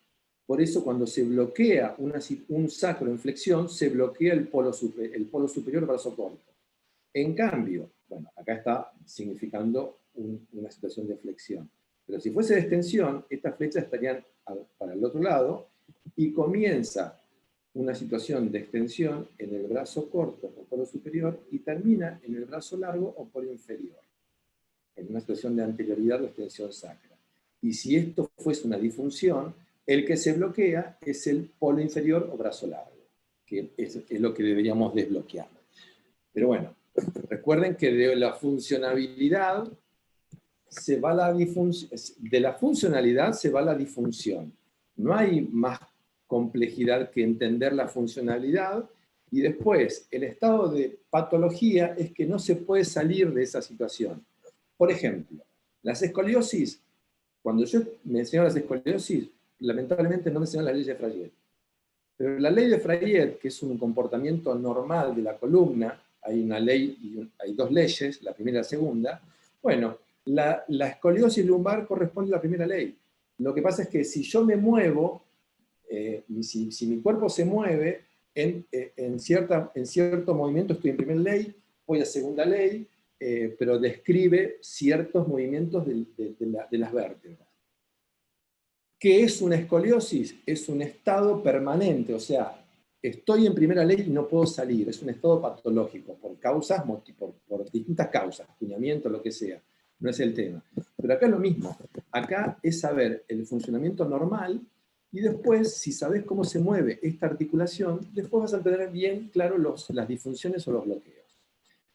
Por eso cuando se bloquea un sacro en flexión, se bloquea el polo superior brazo corto. En cambio, bueno, acá está significando una situación de flexión. Pero si fuese de extensión, estas flechas estarían para el otro lado y comienza una situación de extensión en el brazo corto o polo superior y termina en el brazo largo o polo inferior, en una situación de anterioridad o extensión sacra. Y si esto fuese una disfunción, el que se bloquea es el polo inferior o brazo largo, que es lo que deberíamos desbloquear. Pero bueno, recuerden que de la funcionalidad se va de la funcionalidad se va la disfunción. No hay más complejidad que entender la funcionalidad, y después el estado de patología es que no se puede salir de esa situación. Por ejemplo, las escoliosis, cuando yo me enseño las escoliosis, lamentablemente no me enseñan la ley de Freyet. Pero la ley de Freyet, que es un comportamiento normal de la columna, hay una ley y hay dos leyes, la primera y la segunda, bueno, la escoliosis lumbar corresponde a la primera ley. Lo que pasa es que si yo me muevo, si mi cuerpo se mueve, en cierto movimiento estoy en primera ley, voy a segunda ley, pero describe ciertos movimientos de las vértebras. ¿Qué es una escoliosis? Es un estado permanente, o sea, estoy en primera ley y no puedo salir, es un estado patológico, por distintas causas, acuñamiento, lo que sea, no es el tema. Pero acá es lo mismo, acá es saber el funcionamiento normal y después, si sabes cómo se mueve esta articulación, después vas a tener bien claro las disfunciones o los bloqueos.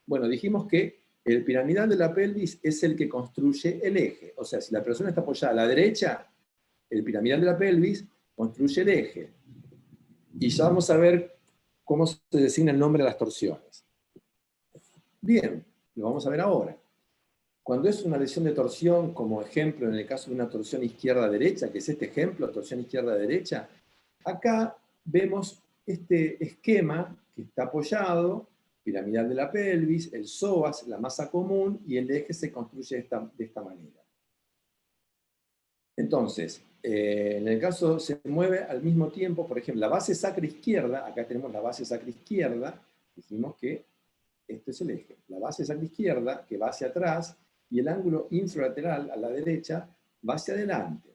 Bueno, dijimos que el piramidal de la pelvis es el que construye el eje, o sea, si la persona está apoyada a la derecha, el piramidal de la pelvis construye el eje. Y ya vamos a ver cómo se designa el nombre de las torsiones. Bien, lo vamos a ver ahora. Cuando es una lesión de torsión, como ejemplo en el caso de una torsión izquierda-derecha, que es este ejemplo, torsión izquierda-derecha, acá vemos este esquema que está apoyado, piramidal de la pelvis, el psoas, la masa común, y el eje se construye de esta manera. Entonces, en el caso se mueve al mismo tiempo, por ejemplo, la base sacra izquierda, acá tenemos la base sacra izquierda, dijimos que este es el eje. La base sacra izquierda, que va hacia atrás, y el ángulo infralateral a la derecha va hacia adelante.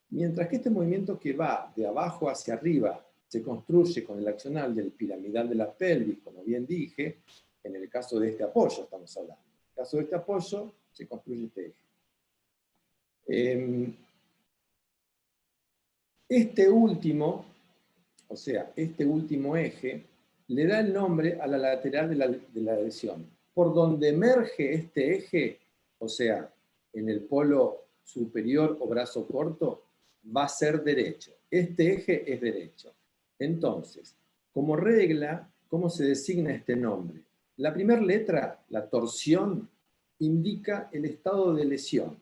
Mientras que este movimiento que va de abajo hacia arriba se construye con el accional del piramidal de la pelvis, como bien dije, en el caso de este apoyo estamos hablando. En el caso de este apoyo se construye este eje. Este último, o sea, este último eje, le da el nombre a la lateral de la lesión. Por donde emerge este eje, o sea, en el polo superior o brazo corto, va a ser derecho. Este eje es derecho. Entonces, como regla, ¿cómo se designa este nombre? La primera letra, la torsión, indica el estado de lesión.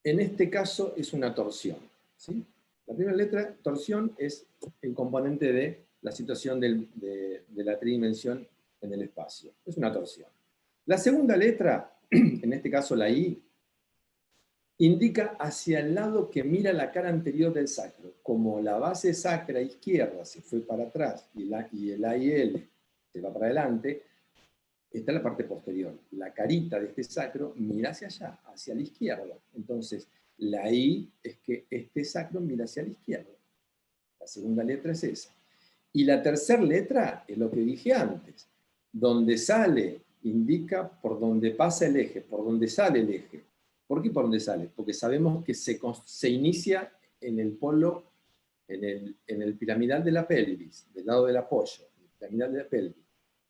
En este caso es una torsión, ¿sí? La primera letra, torsión, es el componente de la situación de la tridimensión en el espacio. Es una torsión. La segunda letra, en este caso la I, indica hacia el lado que mira la cara anterior del sacro. Como la base sacra izquierda se fue para atrás y el A y L se va para adelante, está la parte posterior. La carita de este sacro mira hacia allá, hacia la izquierda. Entonces, la I es que este sacro mira hacia la izquierda. La segunda letra es esa. Y la tercera letra es lo que dije antes. Donde sale indica por donde pasa el eje, por donde sale el eje. ¿Por qué por donde sale? Porque sabemos que se inicia en el polo, en el piramidal de la pelvis, del lado del apoyo, el piramidal de la pelvis.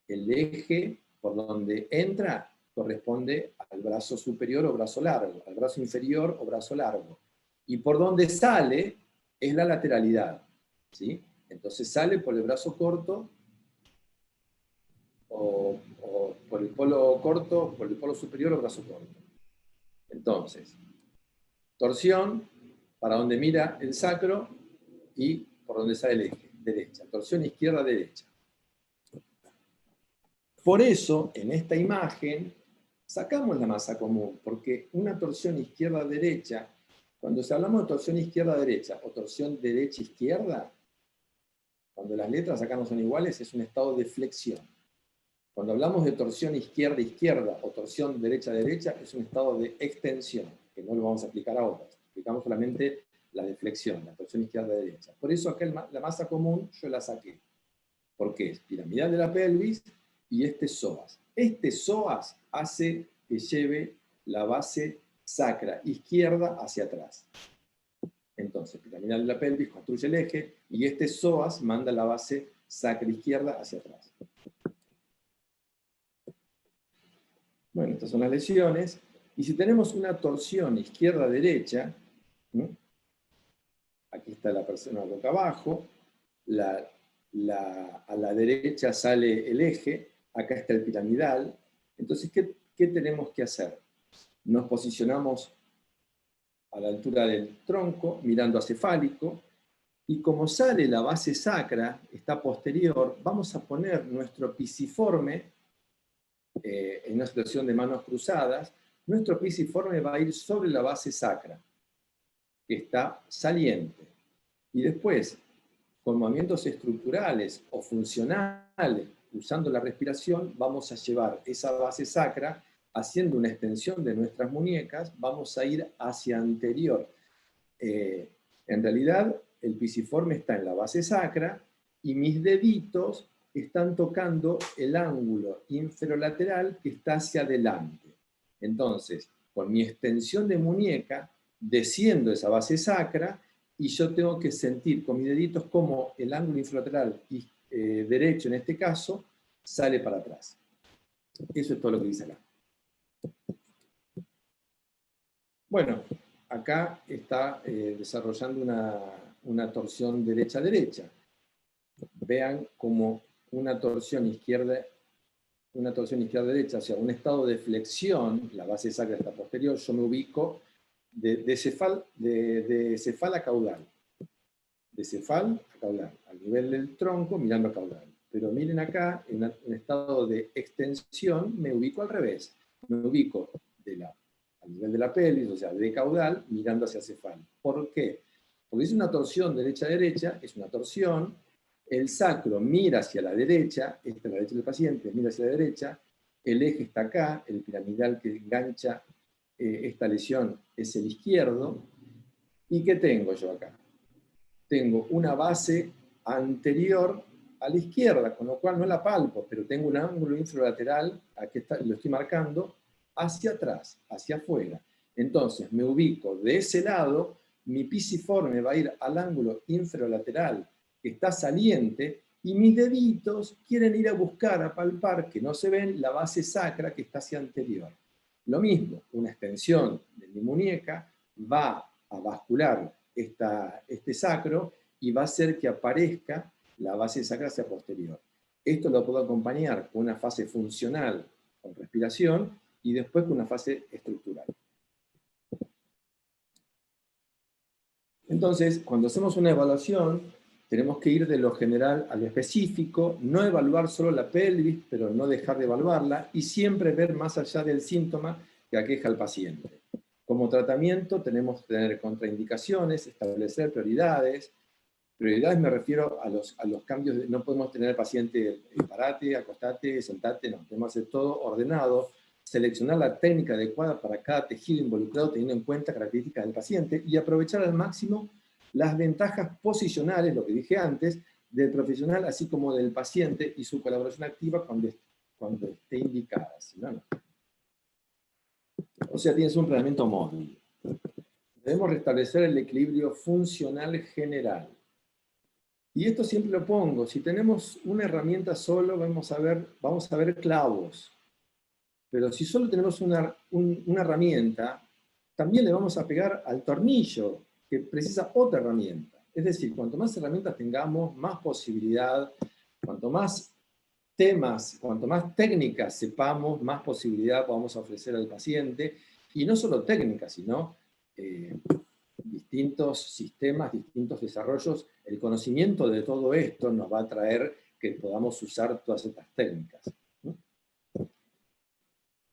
El eje por donde entra corresponde al brazo superior o brazo largo, al brazo inferior o brazo largo. Y por donde sale es la lateralidad, ¿sí? Entonces sale por el brazo corto o por el polo corto, por el polo superior o brazo corto. Entonces, torsión para donde mira el sacro y por donde sale el eje, derecha. Torsión izquierda-derecha. Por eso, en esta imagen, sacamos la masa común, porque una torsión izquierda-derecha, cuando hablamos de torsión izquierda-derecha o torsión derecha-izquierda, cuando las letras acá no son iguales, es un estado de flexión. Cuando hablamos de torsión izquierda-izquierda o torsión derecha-derecha, es un estado de extensión, que no lo vamos a aplicar ahora. Explicamos solamente la de flexión, la torsión izquierda-derecha. Por eso acá la masa común yo la saqué, porque es piramidal de la pelvis y este psoas. Este psoas hace que lleve la base sacra izquierda hacia atrás. Entonces, piramidal de la pelvis construye el eje y este psoas manda la base sacra izquierda hacia atrás. Bueno, estas son las lesiones. Y si tenemos una torsión izquierda-derecha, aquí está la persona boca abajo, a la derecha sale el eje, acá está el piramidal. Entonces, ¿qué tenemos que hacer? Nos posicionamos a la altura del tronco, mirando a cefálico, y como sale la base sacra, está posterior, vamos a poner nuestro pisiforme en una situación de manos cruzadas. Nuestro pisiforme va a ir sobre la base sacra, que está saliente. Y después, con movimientos estructurales o funcionales, usando la respiración, vamos a llevar esa base sacra, haciendo una extensión de nuestras muñecas, vamos a ir hacia anterior. En realidad, el pisiforme está en la base sacra y mis deditos están tocando el ángulo inferolateral que está hacia adelante. Entonces, con mi extensión de muñeca, desciendo esa base sacra y yo tengo que sentir con mis deditos como el ángulo inferolateral derecho, en este caso, sale para atrás. Eso es todo lo que dice acá. Bueno, acá está desarrollando una torsión derecha-derecha. Vean como una torsión izquierda-derecha, o sea, un estado de flexión, la base sacra está posterior, yo me ubico de cefal a caudal. De cefal a caudal, al nivel del tronco, mirando a caudal. Pero miren acá, en un estado de extensión, me ubico al revés. Me ubico al nivel de la pelvis, o sea, de caudal, mirando hacia cefal. ¿Por qué? Porque es una torsión derecha-derecha, es una torsión, el sacro mira hacia la derecha, esta es la derecha del paciente, mira hacia la derecha, el eje está acá, el piramidal que engancha esta lesión es el izquierdo. ¿Y qué tengo yo acá? Tengo una base anterior a la izquierda, con lo cual no la palpo, pero tengo un ángulo infralateral, aquí lo estoy marcando, hacia atrás, hacia afuera. Entonces me ubico de ese lado, mi pisiforme va a ir al ángulo infralateral que está saliente, y mis deditos quieren ir a buscar, a palpar, que no se ven, la base sacra que está hacia anterior. Lo mismo, una extensión de mi muñeca va a bascular este sacro y va a hacer que aparezca la base sacra hacia posterior. Esto lo puedo acompañar con una fase funcional, con respiración, y después con una fase estructural. Entonces, cuando hacemos una evaluación, tenemos que ir de lo general a lo específico, no evaluar solo la pelvis, pero no dejar de evaluarla, y siempre ver más allá del síntoma que aqueja al paciente. Como tratamiento tenemos que tener contraindicaciones, establecer prioridades. Prioridades me refiero a los cambios, no podemos tener al paciente parate, acostate, sentate, no, tenemos que hacer todo ordenado, seleccionar la técnica adecuada para cada tejido involucrado teniendo en cuenta características del paciente y aprovechar al máximo las ventajas posicionales, lo que dije antes, del profesional así como del paciente y su colaboración activa cuando esté indicada. Si no, no. O sea, tienes un tratamiento móvil. Debemos restablecer el equilibrio funcional general. Y esto siempre lo pongo, si tenemos una herramienta solo, vamos a ver clavos. Pero si solo tenemos una herramienta, también le vamos a pegar al tornillo, que precisa otra herramienta. Es decir, cuanto más herramientas tengamos, más posibilidad, cuanto más temas, cuanto más técnicas sepamos, más posibilidad vamos a ofrecer al paciente. Y no solo técnicas, sino distintos sistemas, distintos desarrollos. El conocimiento de todo esto nos va a traer que podamos usar todas estas técnicas.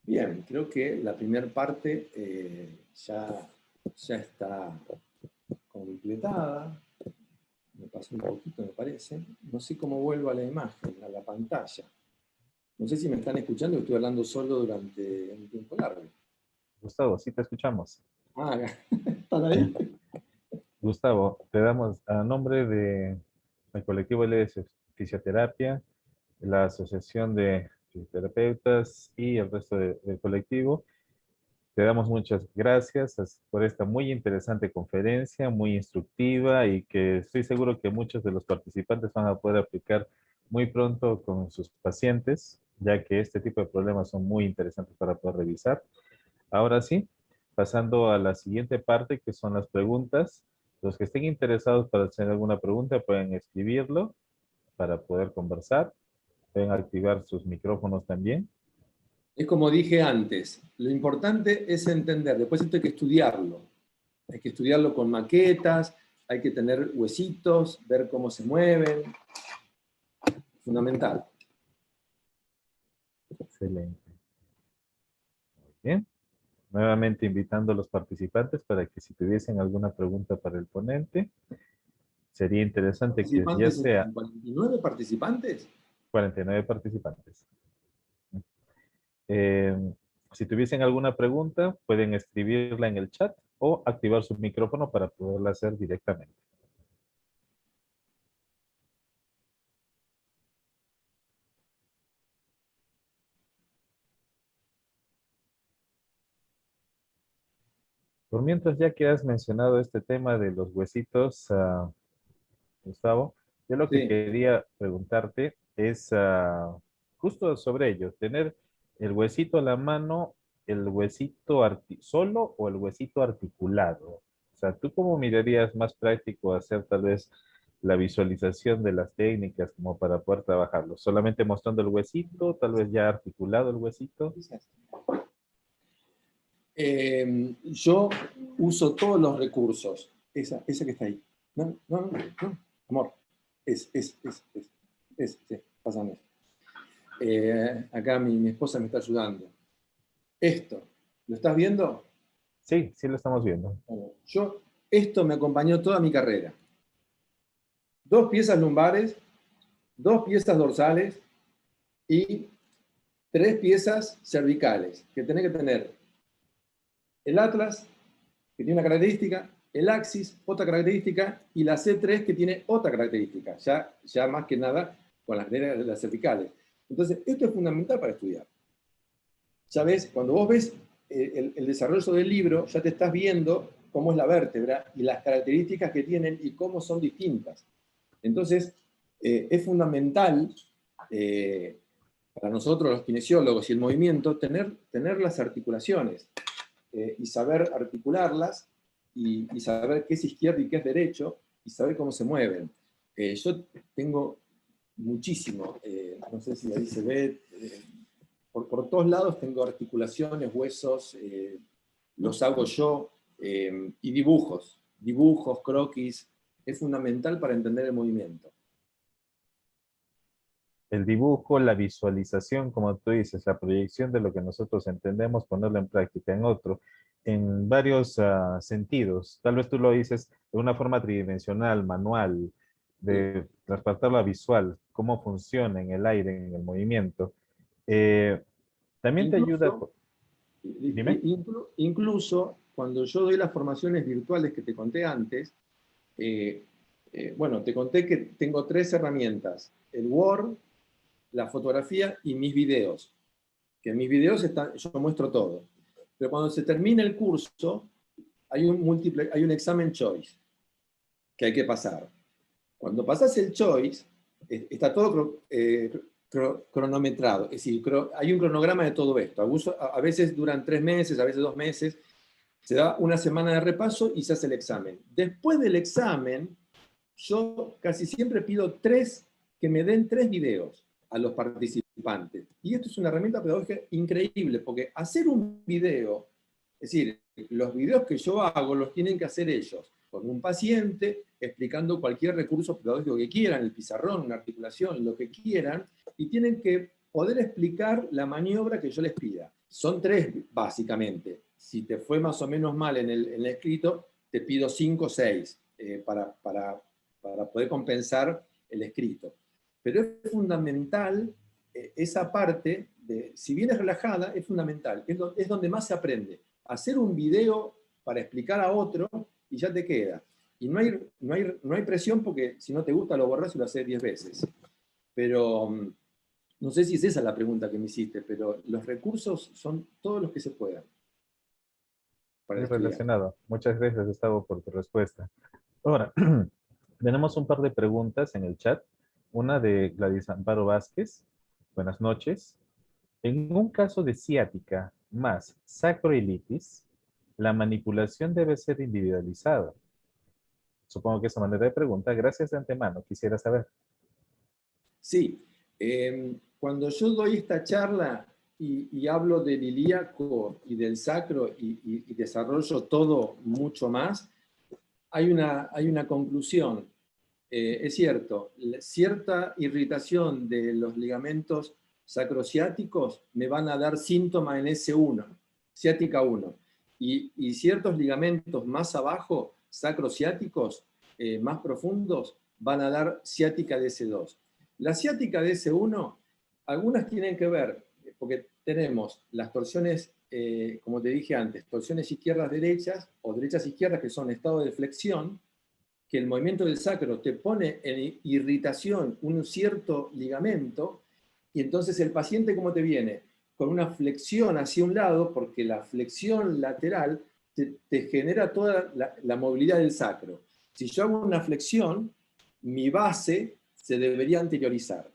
Bien, creo que la primera parte ya está completada. Me pasó un poquito, me parece. No sé cómo vuelvo a la imagen, a la pantalla. No sé si me están escuchando, estoy hablando solo durante un tiempo largo. Gustavo, sí te escuchamos. Ah, ¿están ahí? Gustavo, te damos a nombre del colectivo LS Fisioterapia, la Asociación de Fisioterapeutas y el resto del colectivo. Te damos muchas gracias por esta muy interesante conferencia, muy instructiva y que estoy seguro que muchos de los participantes van a poder aplicar muy pronto con sus pacientes, ya que este tipo de problemas son muy interesantes para poder revisar. Ahora sí, pasando a la siguiente parte, que son las preguntas. Los que estén interesados para hacer alguna pregunta pueden escribirlo para poder conversar. Pueden activar sus micrófonos también. Es como dije antes, lo importante es entender, después esto hay que estudiarlo. Hay que estudiarlo con maquetas, hay que tener huesitos, ver cómo se mueven. Fundamental. Excelente. Muy bien. Nuevamente invitando a los participantes para que si tuviesen alguna pregunta para el ponente, sería interesante que ya ¿Participantes sea están? ¿49 participantes? 49 participantes. Eh, si tuviesen alguna pregunta, pueden escribirla en el chat o activar su micrófono para poderla hacer directamente. Por mientras, ya que has mencionado este tema de los huesitos, Gustavo, yo lo que Sí. quería preguntarte es justo sobre ello, tener el huesito a la mano, el huesito solo o el huesito articulado. O sea, ¿tú cómo mirarías más práctico hacer tal vez la visualización de las técnicas como para poder trabajarlo? ¿Solamente mostrando el huesito, tal vez ya articulado el huesito? Yo uso todos los recursos. Esa que está ahí. No, amor. Sí, pásame. Acá mi esposa me está ayudando. Esto, ¿lo estás viendo? Sí, sí lo estamos viendo. Esto me acompañó toda mi carrera. 2 piezas lumbares, 2 piezas dorsales y 3 piezas cervicales, que tenés que tener el atlas, que tiene una característica, el axis, otra característica, y la C3, que tiene otra característica, ya más que nada con las cervicales. Entonces, esto es fundamental para estudiar. Ya ves, cuando vos ves el desarrollo del libro, ya te estás viendo cómo es la vértebra y las características que tienen y cómo son distintas. Entonces, es fundamental para nosotros los kinesiólogos y el movimiento tener las articulaciones y saber articularlas y saber qué es izquierdo y qué es derecho y saber cómo se mueven. Yo tengo muchísimo, no sé si ahí se ve, por todos lados tengo articulaciones, huesos, los hago yo, y dibujos, croquis, es fundamental para entender el movimiento. El dibujo, la visualización, como tú dices, la proyección de lo que nosotros entendemos, ponerlo en práctica en otro, en varios sentidos. Tal vez tú lo dices de una forma tridimensional, manual, de transportarlo a visual, cómo funciona en el aire, en el movimiento. También te ayuda. Incluso, Dime. incluso cuando yo doy las formaciones virtuales que te conté antes, bueno, te conté que tengo 3 herramientas, el Word, la fotografía y mis videos. Que en mis videos yo muestro todo. Pero cuando se termina el curso, hay un examen choice que hay que pasar. Cuando pasas el choice, está todo cronometrado. Es decir, hay un cronograma de todo esto. A veces duran 3 meses, a veces 2 meses. Se da una semana de repaso y se hace el examen. Después del examen, yo casi siempre pido que me den 3 videos a los participantes. Y esto es una herramienta pedagógica increíble, porque hacer un video, es decir, los videos que yo hago los tienen que hacer ellos, con un paciente, explicando cualquier recurso pedagógico que quieran, el pizarrón, una articulación, lo que quieran, y tienen que poder explicar la maniobra que yo les pida. Son 3, básicamente. Si te fue más o menos mal en el escrito, te pido 5 o 6 para poder compensar el escrito. Pero es fundamental esa parte, si bien es relajada, es fundamental, es donde más se aprende. Hacer un video para explicar a otro y ya te queda. Y no hay presión porque si no te gusta lo borras y lo haces 10 veces. Pero no sé si es esa la pregunta que me hiciste, pero los recursos son todos los que se puedan para Es estudiar. relacionado. Muchas gracias, Gustavo, por tu respuesta. Ahora, tenemos un par de preguntas en el chat. Una de Gladys Amparo Vázquez. Buenas noches. En un caso de ciática más sacroilitis, la manipulación debe ser individualizada. Supongo que esa manera de pregunta. Gracias de antemano. Quisiera saber. Sí, cuando yo doy esta charla y hablo del ilíaco y del sacro y desarrollo todo mucho más, hay una conclusión. Es cierto, cierta irritación de los ligamentos sacrociáticos me van a dar síntoma en S1, ciática 1, y ciertos ligamentos más abajo, sacrociáticos, más profundos, van a dar ciática de S2. La ciática de S1, algunas tienen que ver, porque tenemos las torsiones, como te dije antes, torsiones izquierdas-derechas o derechas-izquierdas, que son estado de flexión, que el movimiento del sacro te pone en irritación un cierto ligamento, y entonces el paciente, ¿cómo te viene? Con una flexión hacia un lado, porque la flexión lateral te genera toda la movilidad del sacro. Si yo hago una flexión, mi base se debería anteriorizar.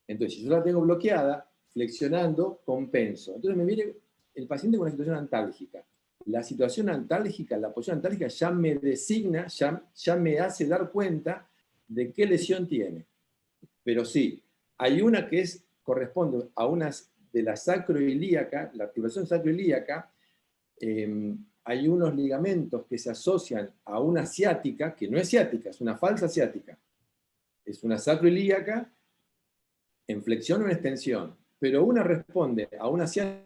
Entonces, si yo la tengo bloqueada, flexionando, compenso. Entonces me viene el paciente con una situación antálgica. La situación antálgica, la posición antálgica ya me designa, ya me hace dar cuenta de qué lesión tiene. Pero sí, hay una que corresponde a una de la sacroilíaca, la articulación sacroilíaca, hay unos ligamentos que se asocian a una ciática, que no es ciática, es una falsa ciática. Es una sacroilíaca en flexión o en extensión, pero una responde a una ciática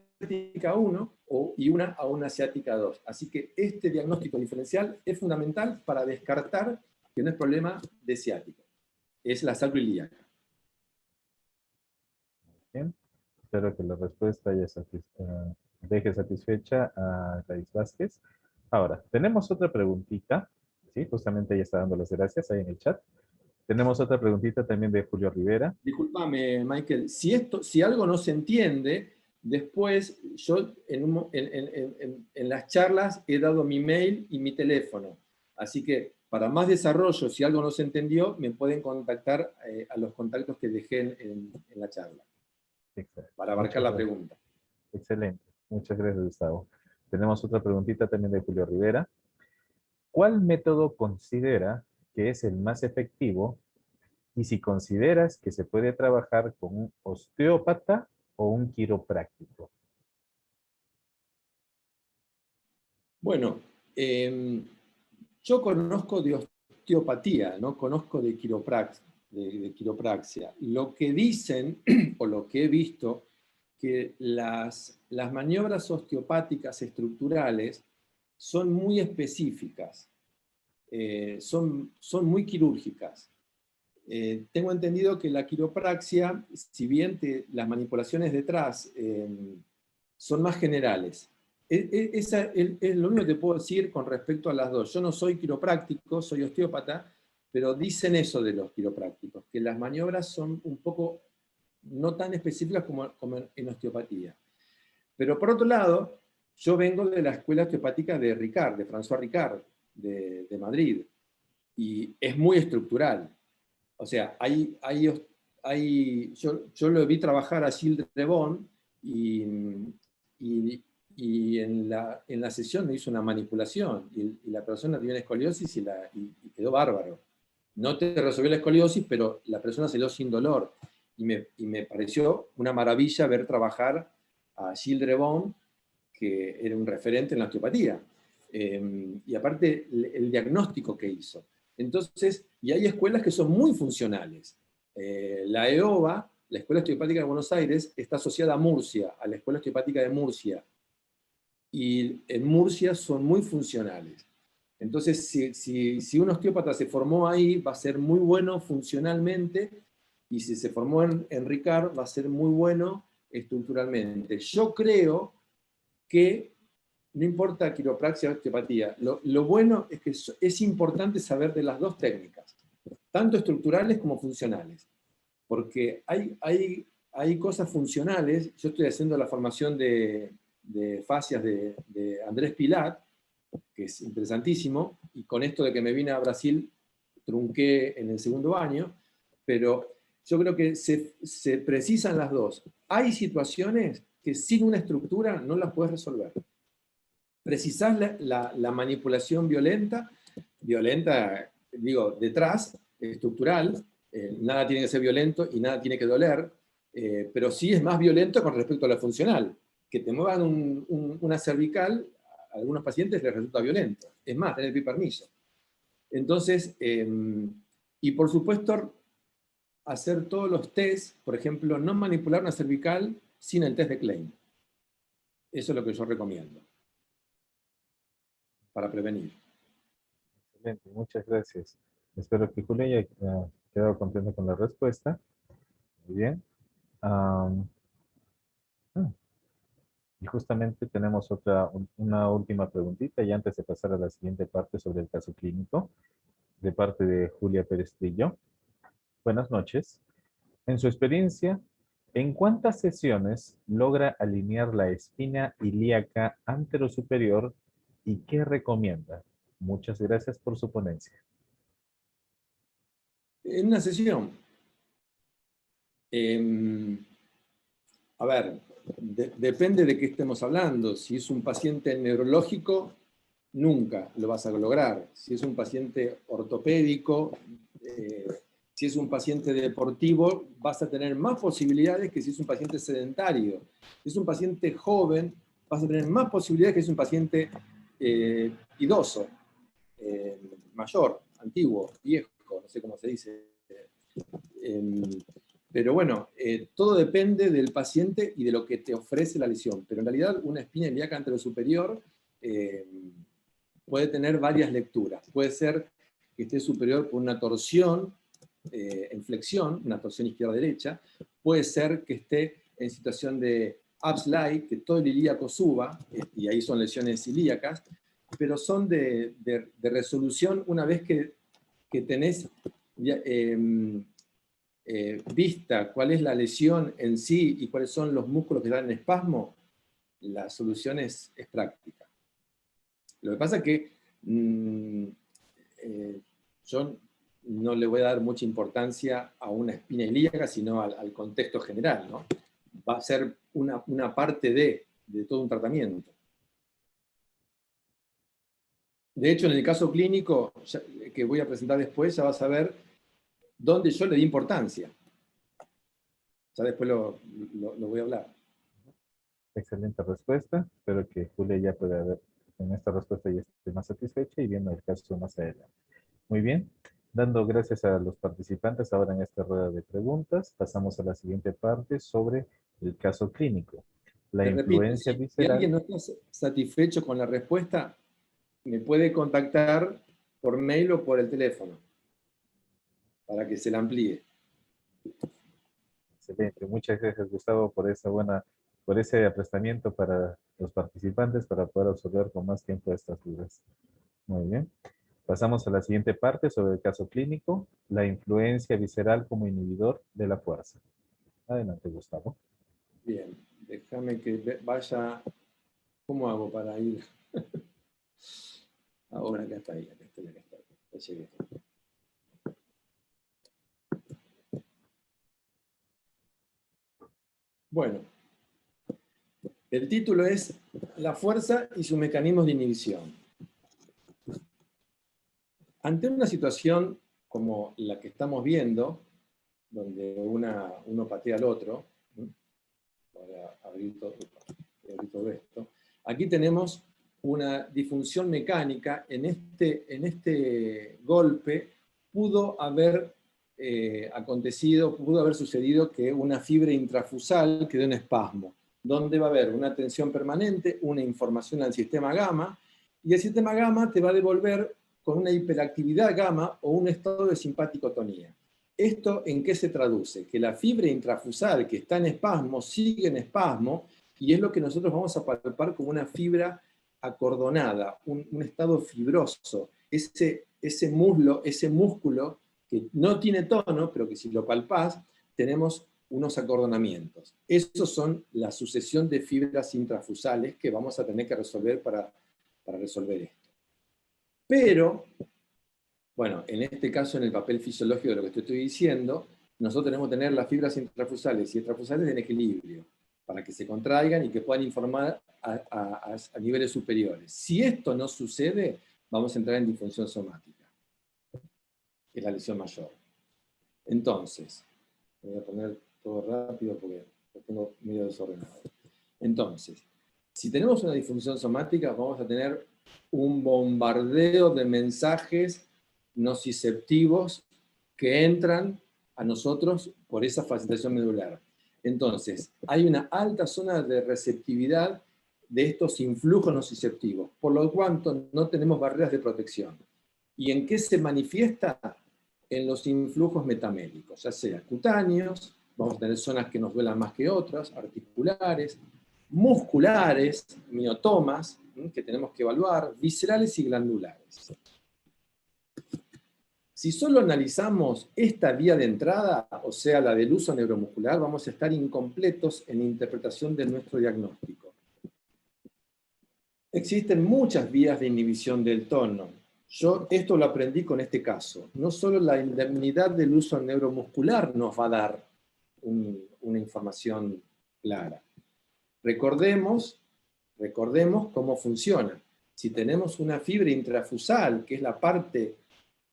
1 y una a una ciática 2. Así que este diagnóstico diferencial es fundamental para descartar que no es problema de ciática. Es la sacroilíaca. Bien. Espero que la respuesta deje satisfecha a Raiz Vázquez. Ahora, tenemos otra preguntita. Sí, justamente ella está dando las gracias ahí en el chat. Tenemos otra preguntita también de Julio Rivera. Disculpame, Michael, si algo no se entiende, después yo en las charlas he dado mi mail y mi teléfono. Así que para más desarrollo, si algo no se entendió, me pueden contactar a los contactos que dejé en la charla, Excelente. para abarcar Muchas la gracias. pregunta. Excelente. Muchas gracias, Gustavo. Tenemos otra preguntita también de Julio Rivera. ¿Cuál método considera que es el más efectivo y si consideras que se puede trabajar con un osteópata o un quiropráctico? Bueno, yo conozco de osteopatía, no conozco de quiropraxia. Lo que dicen, o lo que he visto, que las maniobras osteopáticas estructurales son muy específicas, son muy quirúrgicas. Tengo entendido que la quiropraxia, si bien las manipulaciones detrás son más generales. Esa es lo único que te puedo decir con respecto a las dos. Yo no soy quiropráctico, soy osteópata, pero dicen eso de los quiroprácticos, que las maniobras son un poco no tan específicas como en osteopatía. Pero por otro lado, yo vengo de la escuela osteopática de Ricard, de François Ricard, de Madrid, y es muy estructural. O sea, yo lo vi trabajar a Gilles Drebon y en la sesión me hizo una manipulación y la persona tenía una escoliosis y quedó bárbaro. No te resolvió la escoliosis, pero la persona salió sin dolor. Y me pareció una maravilla ver trabajar a Gilles Drebon, que era un referente en la osteopatía. Y aparte, el diagnóstico que hizo. Entonces, y hay escuelas que son muy funcionales. La EOBA, la Escuela Osteopática de Buenos Aires, está asociada a Murcia, a la Escuela Osteopática de Murcia. Y en Murcia son muy funcionales. Entonces, si un osteópata se formó ahí, va a ser muy bueno funcionalmente, y si se formó en Ricard, va a ser muy bueno estructuralmente. Yo creo que no importa quiropraxia o osteopatía, lo bueno es que es importante saber de las dos técnicas, tanto estructurales como funcionales, porque hay cosas funcionales. Yo estoy haciendo la formación de fascias de Andrés Pilat, que es interesantísimo, y con esto de que me vine a Brasil, trunqué en el segundo año, pero yo creo que se precisan las dos. Hay situaciones que sin una estructura no las puedes resolver. Precisás la manipulación violenta, digo, detrás, estructural, nada tiene que ser violento y nada tiene que doler, pero sí es más violento con respecto a lo funcional. Que te muevan una cervical, a algunos pacientes les resulta violento. Es más, tener que pedir permiso. Entonces, y por supuesto, hacer todos los test, por ejemplo, no manipular una cervical sin el test de Klein. Eso es lo que yo recomiendo para prevenir. Excelente, muchas gracias. Espero que Julio haya quedado contento con la respuesta. Muy bien. Am, y justamente tenemos una última preguntita y antes de pasar a la siguiente parte sobre el caso clínico, de parte de Julia Pérez Trillo. Buenas noches. En su experiencia, ¿en cuántas sesiones logra alinear la espina ilíaca anterosuperior y qué recomienda? Muchas gracias por su ponencia. En una sesión, a ver, depende de qué estemos hablando. Si es un paciente neurológico, nunca lo vas a lograr. Si es un paciente ortopédico, si es un paciente deportivo, vas a tener más posibilidades que si es un paciente sedentario. Si es un paciente joven, vas a tener más posibilidades que si es un paciente idoso, mayor, antiguo, viejo, no sé cómo se dice. Pero bueno, todo depende del paciente y de lo que te ofrece la lesión. Pero en realidad una espina ilíaca anterosuperior puede tener varias lecturas. Puede ser que esté superior por una torsión en flexión, una torsión izquierda-derecha. Puede ser que esté en situación de Abslide, que todo el ilíaco suba, y ahí son lesiones ilíacas, pero son de resolución una vez que tenés vista cuál es la lesión en sí y cuáles son los músculos que están en espasmo, la solución es práctica. Lo que pasa es que yo no le voy a dar mucha importancia a una espina ilíaca, sino al contexto general, ¿no? Va a ser una parte de todo un tratamiento. De hecho, en el caso clínico, que voy a presentar después, ya vas a ver dónde yo le di importancia. Ya después lo voy a hablar. Excelente respuesta. Espero que Julia ya pueda ver con esta respuesta y esté más satisfecha y viendo el caso más adelante. Muy bien. Dando gracias a los participantes ahora en esta rueda de preguntas, pasamos a la siguiente parte sobre el caso clínico. La Te repito, influencia si visceral. alguien no está satisfecho con la respuesta, me puede contactar por mail o por el teléfono para que se la amplíe. Excelente. Muchas gracias, Gustavo, por ese aprestamiento para los participantes para poder absorber con más tiempo estas dudas. Muy bien. Pasamos a la siguiente parte sobre el caso clínico, la influencia visceral como inhibidor de la fuerza. Adelante, Gustavo. Bien, déjame que vaya. ¿Cómo hago para ir? Ahora acá está ahí, acá estoy. Ya llegué. Bueno, el título es La fuerza y sus mecanismos de inhibición. Ante una situación como la que estamos viendo, donde uno patea al otro, voy a abrir todo esto, aquí tenemos una disfunción mecánica. En este golpe pudo haber sucedido que una fibra intrafusal quedó en espasmo, donde va a haber una tensión permanente, una información al sistema gamma, y el sistema gamma te va a devolver con una hiperactividad gamma o un estado de simpaticotonía. ¿Esto en qué se traduce? Que la fibra intrafusal que está en espasmo sigue en espasmo, y es lo que nosotros vamos a palpar como una fibra acordonada, un estado fibroso. Ese músculo que no tiene tono, pero que si lo palpás, tenemos unos acordonamientos. Esos son la sucesión de fibras intrafusales que vamos a tener que resolver para resolver esto. Pero, bueno, en este caso, en el papel fisiológico de lo que te estoy diciendo, nosotros tenemos que tener las fibras intrafusales y extrafusales en equilibrio, para que se contraigan y que puedan informar a niveles superiores. Si esto no sucede, vamos a entrar en disfunción somática, que es la lesión mayor. Entonces, voy a poner todo rápido porque lo tengo medio desordenado. Entonces, si tenemos una disfunción somática, vamos a tener un bombardeo de mensajes nociceptivos que entran a nosotros por esa facilitación medular. Entonces, hay una alta zona de receptividad de estos influjos nociceptivos, por lo cual no tenemos barreras de protección. ¿Y en qué se manifiesta? En los influjos metamélicos, ya sea cutáneos, vamos a tener zonas que nos duelan más que otras, articulares, musculares, miotomas, que tenemos que evaluar, viscerales y glandulares. Si solo analizamos esta vía de entrada, o sea, la del uso neuromuscular, vamos a estar incompletos en la interpretación de nuestro diagnóstico. Existen muchas vías de inhibición del tono. Yo esto lo aprendí con este caso. No solo la indemnidad del uso neuromuscular nos va a dar una información clara. Recordemos cómo funciona. Si tenemos una fibra intrafusal, que es la parte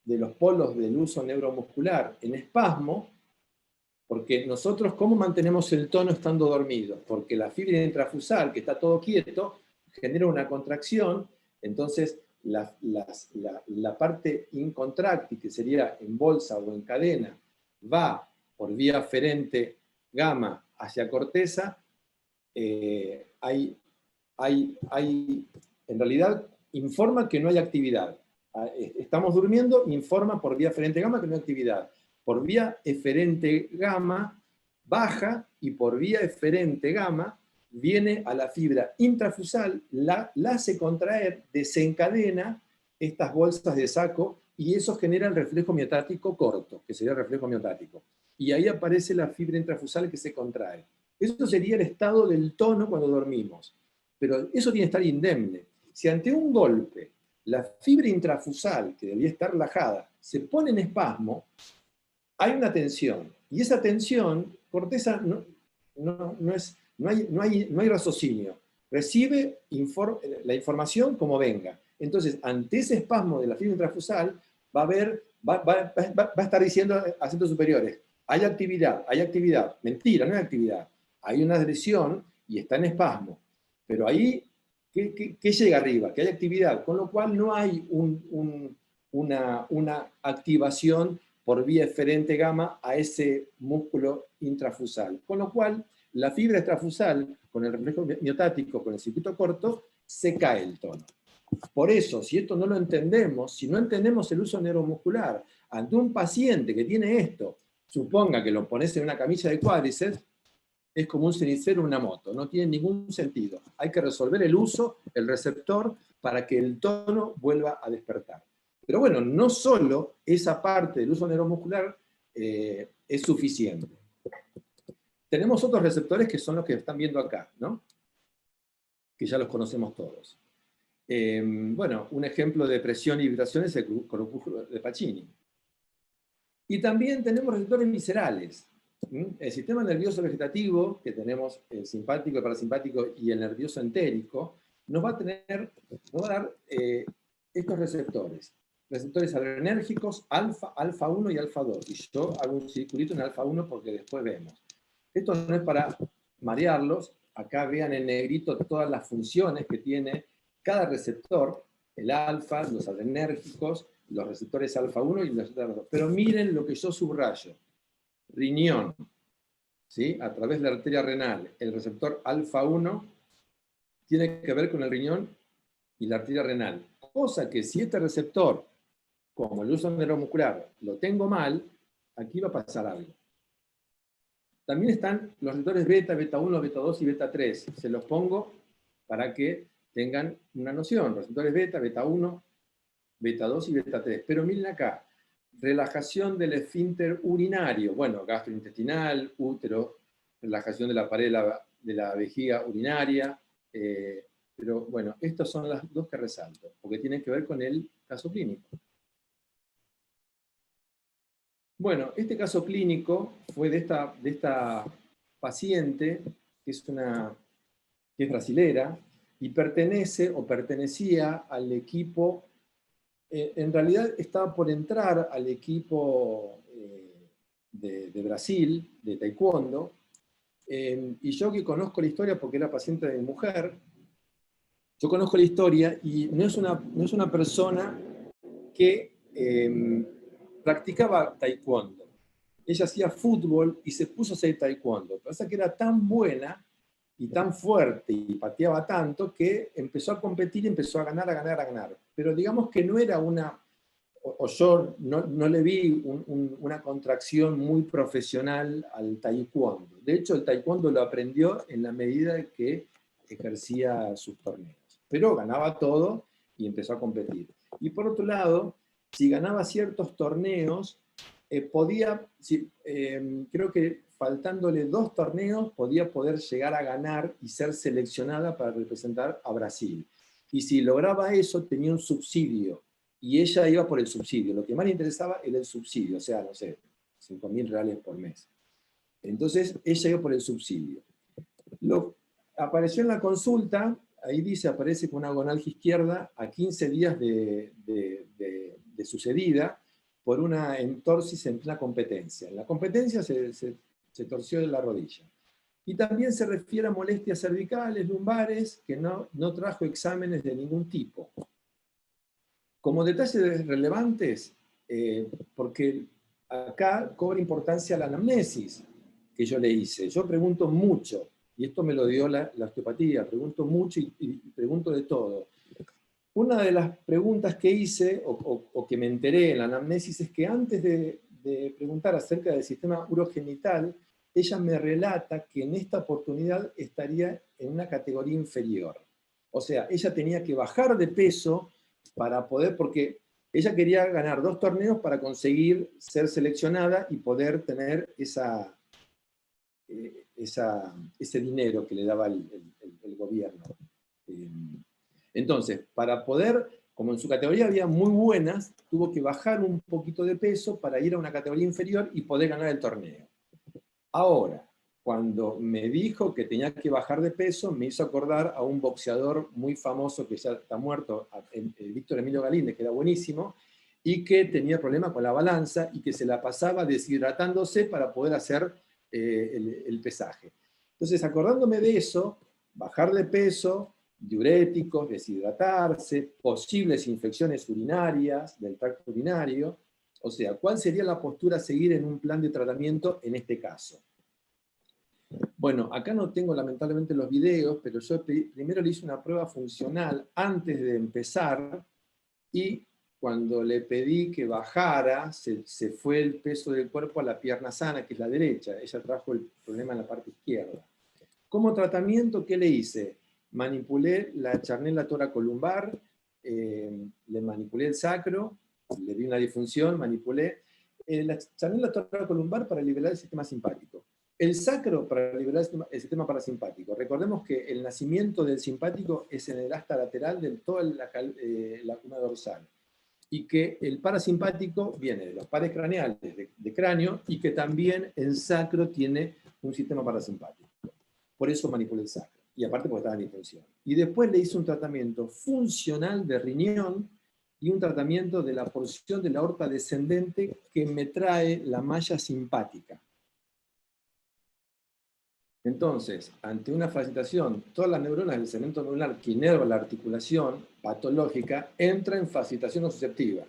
de los polos del uso neuromuscular en espasmo, porque nosotros, ¿cómo mantenemos el tono estando dormidos? Porque la fibra intrafusal, que está todo quieto, genera una contracción, entonces la parte incontráctil, que sería en bolsa o en cadena, va por vía aferente gamma hacia corteza, en realidad informa que no hay actividad. Estamos durmiendo, informa por vía aferente gamma que no hay actividad. Por vía eferente gamma baja y por vía eferente gamma viene a la fibra intrafusal, la hace contraer, desencadena estas bolsas de saco y eso genera el reflejo miotático corto, que sería el reflejo miotático. Y ahí aparece la fibra intrafusal que se contrae. Eso sería el estado del tono cuando dormimos. Pero eso tiene que estar indemne. Si ante un golpe la fibra intrafusal, que debía estar relajada, se pone en espasmo, hay una tensión. Y esa tensión, corteza no hay raciocinio. Recibe la información como venga. Entonces, ante ese espasmo de la fibra intrafusal, va a estar diciendo a centros superiores, hay actividad. Mentira, no hay actividad. Hay una adhesión y está en espasmo. Pero ahí, ¿qué llega arriba? Que hay actividad. Con lo cual no hay una activación por vía eferente gamma a ese músculo intrafusal. Con lo cual, la fibra extrafusal, con el reflejo miotático, con el circuito corto, se cae el tono. Por eso, si esto no lo entendemos, si no entendemos el uso neuromuscular, ante un paciente que tiene esto, suponga que lo pones en una camilla de cuádriceps, es como un cenicero en una moto, no tiene ningún sentido. Hay que resolver el uso, el receptor, para que el tono vuelva a despertar. Pero bueno, no solo esa parte del uso neuromuscular es suficiente. Tenemos otros receptores que son los que están viendo acá, ¿no? Que ya los conocemos todos. Bueno, un ejemplo de presión y vibración es el corpúsculo de Pacini. Y también tenemos receptores viscerales. El sistema nervioso vegetativo, que tenemos el simpático, el parasimpático y el nervioso entérico, nos va a dar estos receptores. Receptores adrenérgicos, alfa 1 y alfa 2. Y yo hago un circulito en alfa 1 porque después vemos. Esto no es para marearlos. Acá vean en negrito todas las funciones que tiene cada receptor, el alfa, los adrenérgicos, los receptores alfa 1 y los receptores alfa 2. Pero miren lo que yo subrayo. Riñón, ¿sí? A través de la arteria renal, el receptor alfa 1 tiene que ver con el riñón y la arteria renal. Cosa que si este receptor, como el uso neuromuscular, lo tengo mal, aquí va a pasar algo. También están los receptores beta, beta 1, beta 2 y beta 3. Se los pongo para que tengan una noción. Receptores beta, beta 1, beta 2 y beta 3. Pero miren acá, relajación del esfínter urinario, bueno, gastrointestinal, útero, relajación de la pared de la vejiga urinaria, pero bueno, estas son las dos que resalto, porque tienen que ver con el caso clínico. Bueno, este caso clínico fue de esta paciente, que es brasilera, y pertenecía al equipo, en realidad estaba por entrar al equipo de Brasil, de taekwondo, y yo que conozco la historia porque era paciente de mi mujer, yo conozco la historia y no es una persona que practicaba taekwondo. Ella hacía fútbol y se puso a hacer taekwondo. Lo que pasa es que era tan buena y tan fuerte y pateaba tanto que empezó a competir y empezó a ganar. Pero digamos que no era o yo no le vi una contracción muy profesional al taekwondo. De hecho, el taekwondo lo aprendió en la medida que ejercía sus torneos. Pero ganaba todo y empezó a competir. Y por otro lado, si ganaba ciertos torneos, creo que faltándole 2 torneos, podía poder llegar a ganar y ser seleccionada para representar a Brasil. Y si lograba eso, tenía un subsidio. Y ella iba por el subsidio. Lo que más le interesaba era el subsidio, o sea, no sé, 5.000 reales por mes. Entonces, ella iba por el subsidio. Apareció en la consulta, ahí dice, aparece con una gonalgia izquierda a 15 días de sucedida por una entorsis en plena competencia. En la competencia se torció de la rodilla. Y también se refiere a molestias cervicales, lumbares, que no trajo exámenes de ningún tipo. Como detalles relevantes, porque acá cobra importancia la anamnesis que yo le hice. Yo pregunto mucho, y esto me lo dio la osteopatía, pregunto mucho y pregunto de todo. Una de las preguntas que hice, o que me enteré en la anamnesis, es que antes de preguntar acerca del sistema urogenital, ella me relata que en esta oportunidad estaría en una categoría inferior. O sea, ella tenía que bajar de peso para poder, porque ella quería ganar 2 torneos para conseguir ser seleccionada y poder tener ese dinero que le daba el gobierno. Entonces, para poder, como en su categoría había muy buenas, tuvo que bajar un poquito de peso para ir a una categoría inferior y poder ganar el torneo. Ahora, cuando me dijo que tenía que bajar de peso, me hizo acordar a un boxeador muy famoso que ya está muerto, Víctor Emilio Galíndez, que era buenísimo, y que tenía problemas con la balanza y que se la pasaba deshidratándose para poder hacer el pesaje. Entonces, acordándome de eso, bajar de peso, diuréticos, deshidratarse, posibles infecciones urinarias del tracto urinario, o sea, ¿cuál sería la postura a seguir en un plan de tratamiento en este caso? Bueno, acá no tengo lamentablemente los videos, pero yo primero le hice una prueba funcional antes de empezar y cuando le pedí que bajara, se fue el peso del cuerpo a la pierna sana, que es la derecha. Ella trajo el problema en la parte izquierda. Como tratamiento, ¿qué le hice? Manipulé la charnela toracolumbar, le manipulé el sacro, le di una disfunción, manipulé la charnela toracolumbar para liberar el sistema simpático. El sacro para liberar el sistema parasimpático. Recordemos que el nacimiento del simpático es en el asta lateral de toda la cuna dorsal y que el parasimpático viene de los pares craneales de cráneo y que también el sacro tiene un sistema parasimpático. Por eso manipulé el sacro. Y aparte porque estaba en disfunción. Y después le hice un tratamiento funcional de riñón y un tratamiento de la porción de la aorta descendente que me trae la malla simpática. Entonces, ante una facilitación, todas las neuronas del segmento neuronal que inerva la articulación patológica entra en facilitación nociceptiva.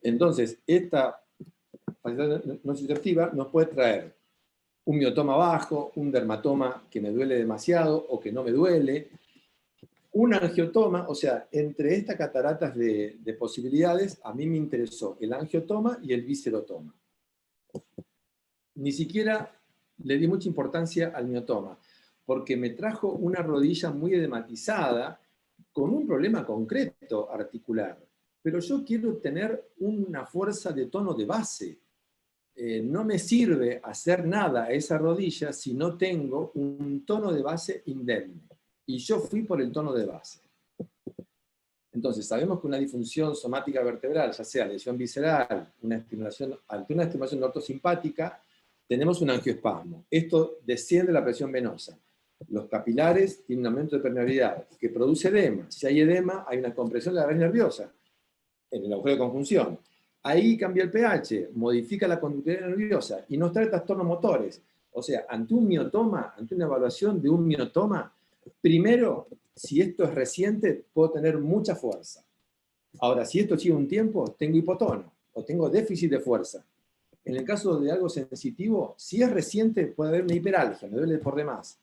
Entonces, esta facilitación nociceptiva nos puede traer un miotoma bajo, un dermatoma que me duele demasiado o que no me duele, un angiotoma, o sea, entre estas cataratas de posibilidades, a mí me interesó el angiotoma y el viscerotoma. Ni siquiera le di mucha importancia al miotoma, porque me trajo una rodilla muy edematizada con un problema concreto articular. Pero yo quiero tener una fuerza de tono de base. No me sirve hacer nada a esa rodilla si no tengo un tono de base indemne. Y yo fui por el tono de base. Entonces, sabemos que una disfunción somática vertebral, ya sea lesión visceral, ante una estimulación ortosimpática, tenemos un angioespasmo. Esto desciende la presión venosa. Los capilares tienen un aumento de permeabilidad que produce edema. Si hay edema, hay una compresión de la raíz nerviosa en el agujero de conjunción. Ahí cambia el pH, modifica la conductividad nerviosa y nos trae trastornos motores. O sea, ante un miotoma, ante una evaluación de un miotoma, primero, si esto es reciente, puedo tener mucha fuerza. Ahora, si esto lleva un tiempo, tengo hipotono o tengo déficit de fuerza. En el caso de algo sensitivo, si es reciente, puede haber una hiperalgia, me duele por demás.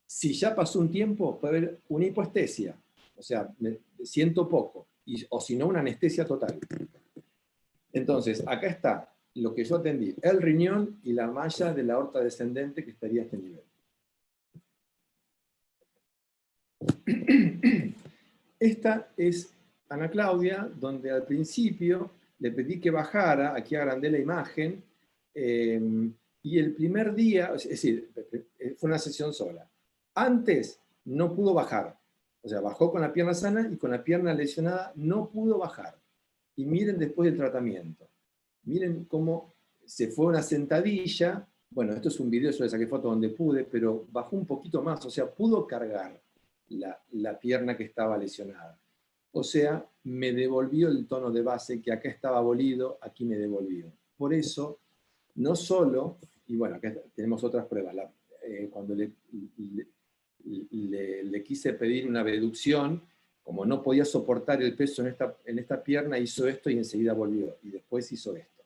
Si ya pasó un tiempo, puede haber una hipoestesia, o sea, me siento poco, o si no, una anestesia total. Entonces, acá está lo que yo atendí, el riñón y la malla de la aorta descendente que estaría a este nivel. Esta es Ana Claudia, donde al principio le pedí que bajara, aquí agrandé la imagen, y el primer día, es decir, fue una sesión sola. Antes no pudo bajar, o sea, bajó con la pierna sana y con la pierna lesionada no pudo bajar. Y miren después del tratamiento. Miren cómo se fue una sentadilla. Bueno, esto es un video, yo le saqué foto donde pude, pero bajó un poquito más, o sea, pudo cargar la pierna que estaba lesionada. O sea, me devolvió el tono de base que acá estaba abolido, aquí me devolvió. Por eso, no solo, y bueno, acá tenemos otras pruebas, cuando le quise pedir una abducción, como no podía soportar el peso en esta pierna, hizo esto y enseguida volvió, y después hizo esto.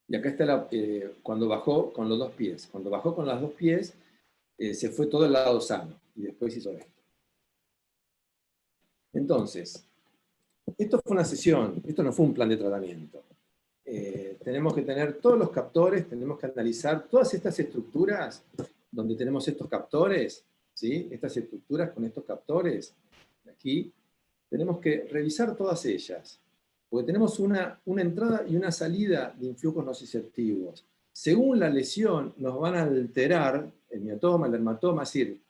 Y acá está cuando bajó con los 2 pies. Cuando bajó con los 2 pies, se fue todo el lado sano, y después hizo esto. Entonces, esto fue una sesión, esto no fue un plan de tratamiento. tenemos que tener todos los captores, tenemos que analizar todas estas estructuras donde tenemos estos captores, ¿sí? Estas estructuras con estos captores, aquí, tenemos que revisar todas ellas, porque tenemos una entrada y una salida de influjos nociceptivos. Según la lesión, nos van a alterar el miotoma, el dermatoma, es decir,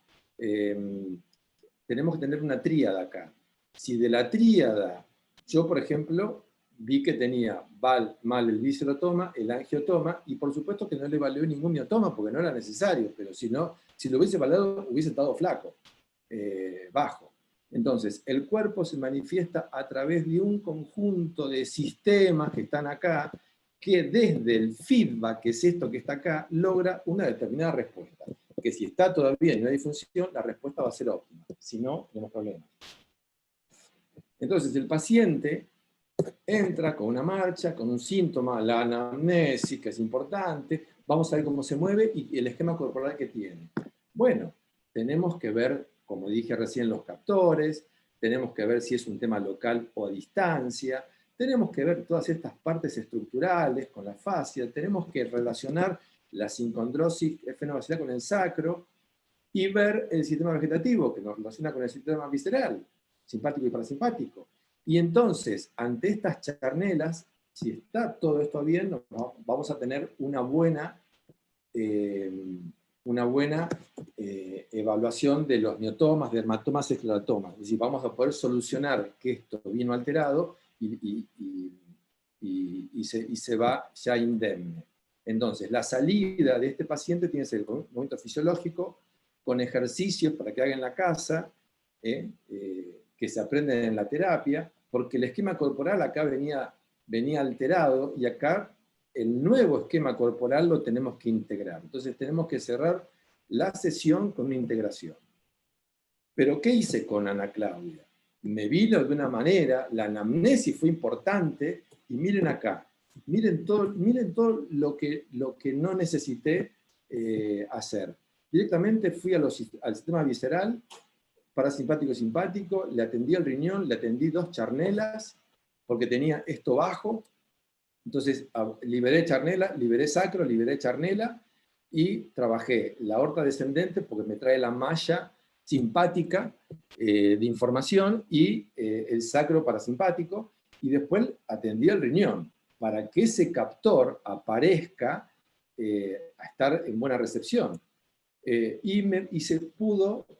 tenemos que tener una tríada acá. Si de la tríada, yo por ejemplo, vi que tenía mal el viscerotoma, el angiotoma, y por supuesto que no le valió ningún miotoma porque no era necesario, pero si no, si lo hubiese valado, hubiese estado flaco, bajo. Entonces, el cuerpo se manifiesta a través de un conjunto de sistemas que están acá, que desde el feedback, que es esto que está acá, logra una determinada respuesta. Que si está todavía en una disfunción, la respuesta va a ser óptima. Si no, tenemos problemas. Entonces, el paciente entra con una marcha, con un síntoma, la anamnesis, que es importante, vamos a ver cómo se mueve y el esquema corporal que tiene. Bueno, tenemos que ver, como dije recién, los captores, tenemos que ver si es un tema local o a distancia, tenemos que ver todas estas partes estructurales con la fascia, tenemos que relacionar la sincondrosis efenovacilar con el sacro y ver el sistema vegetativo, que nos relaciona con el sistema visceral, simpático y parasimpático. Y entonces, ante estas charnelas, si está todo esto bien, vamos a tener una buena evaluación de los miotomas, dermatomas, esclerotomas. Es decir, vamos a poder solucionar que esto vino alterado y se va ya indemne. Entonces, la salida de este paciente tiene que ser con un movimiento fisiológico, con ejercicios para que haga en la casa, que se aprenden en la terapia, porque el esquema corporal acá venía alterado y acá el nuevo esquema corporal lo tenemos que integrar. Entonces tenemos que cerrar la sesión con una integración. ¿Pero qué hice con Ana Claudia? Me vino de una manera, la anamnesis fue importante, y miren acá, miren todo lo que no necesité hacer. Directamente fui al sistema visceral, parasimpático y simpático, le atendí el riñón, le atendí 2 charnelas, porque tenía esto bajo. Entonces liberé charnela, liberé sacro, liberé charnela, y trabajé la aorta descendente porque me trae la malla simpática de información y el sacro parasimpático, y después atendí el riñón para que ese captor aparezca a estar en buena recepción.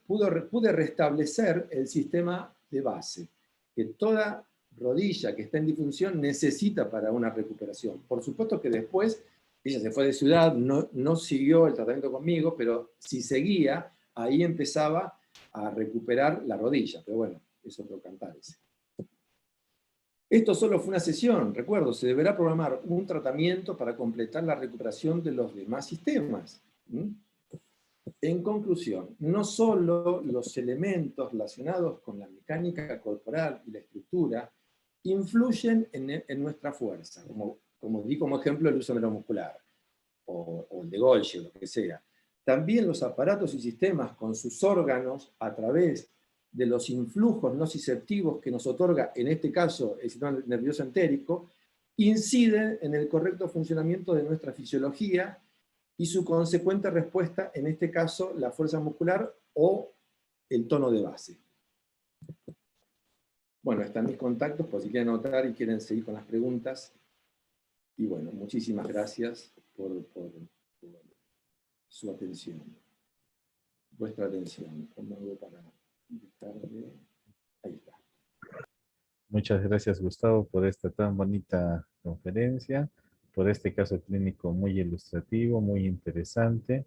Pude restablecer el sistema de base, que toda rodilla que está en disfunción necesita para una recuperación. Por supuesto que después ella se fue de ciudad, no siguió el tratamiento conmigo, pero si seguía, ahí empezaba a recuperar la rodilla. Pero bueno, es otro cantar ese. Esto solo fue una sesión, recuerdo, se deberá programar un tratamiento para completar la recuperación de los demás sistemas. En conclusión, no solo los elementos relacionados con la mecánica corporal y la estructura influyen en nuestra fuerza, como di como ejemplo el uso neuromuscular, o el de Golgi, o lo que sea. También los aparatos y sistemas con sus órganos, a través de los influjos nociceptivos que nos otorga, en este caso, el sistema nervioso entérico, inciden en el correcto funcionamiento de nuestra fisiología y su consecuente respuesta, en este caso, la fuerza muscular o el tono de base. Bueno, están mis contactos por si quieren anotar y quieren seguir con las preguntas. Y bueno, muchísimas gracias por su atención, vuestra atención. ¿Cómo hago para dictarle? Ahí está. Muchas gracias, Gustavo, por esta tan bonita conferencia, por este caso clínico muy ilustrativo, muy interesante,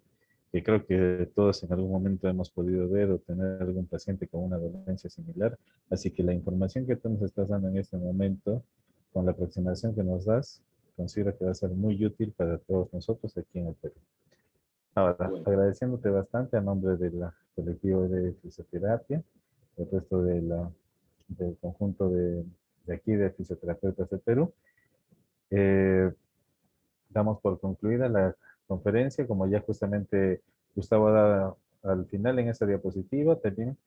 que creo que todos en algún momento hemos podido ver o tener algún paciente con una dolencia similar. Así que la información que tú nos estás dando en este momento, con la aproximación que nos das, considero que va a ser muy útil para todos nosotros aquí en el Perú. Ahora, Bueno, agradeciéndote bastante a nombre del colectivo de fisioterapia, el resto del conjunto de aquí de fisioterapeutas de Perú, damos por concluida la conferencia, como ya justamente Gustavo da al final en esta diapositiva, también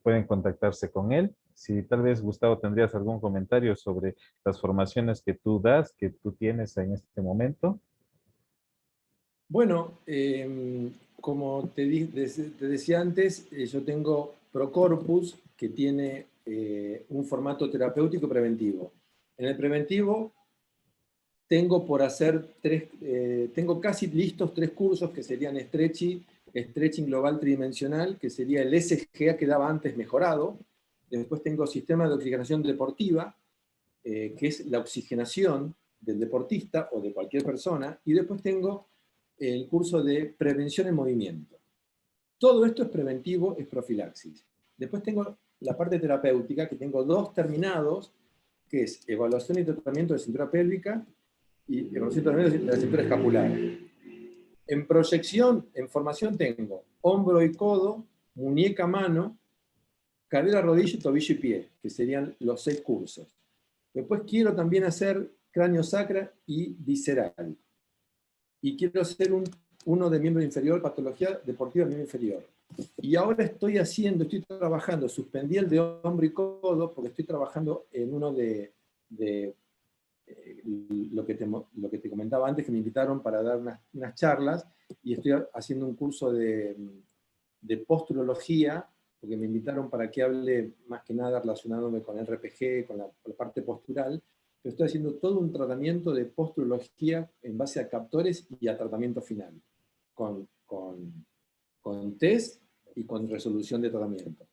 pueden contactarse con él. Si tal vez, Gustavo, tendrías algún comentario sobre las formaciones que tú das, que tú tienes en este momento. Bueno, como te decía antes, yo tengo Procorpus, que tiene un formato terapéutico preventivo. En el preventivo tengo por hacer tengo casi listos 3 cursos que serían Stretching Global Tridimensional, que sería el SGA que daba antes mejorado. Después tengo Sistema de Oxigenación Deportiva, que es la oxigenación del deportista o de cualquier persona. Y después tengo el curso de Prevención en Movimiento. Todo esto es preventivo, es profilaxis. Después tengo la parte terapéutica, que tengo 2 terminados, que es Evaluación y Tratamiento de Cintura Pélvica y evaluación y tratamiento de la cintura escapular. En proyección, en formación tengo hombro y codo, muñeca, mano, cadera, rodilla, tobillo y pie, que serían los 6 cursos. Después quiero también hacer cráneo sacra y visceral. Y quiero hacer uno de miembro inferior, patología deportiva de miembro inferior. Y ahora estoy trabajando, suspendí el de hombro y codo porque estoy trabajando en uno de lo que te comentaba antes, que me invitaron para dar unas charlas, y estoy haciendo un curso de posturología, porque me invitaron para que hable más que nada relacionándome con el RPG, con la parte postural, pero estoy haciendo todo un tratamiento de posturología en base a captores y a tratamiento final, con test y con resolución de tratamiento.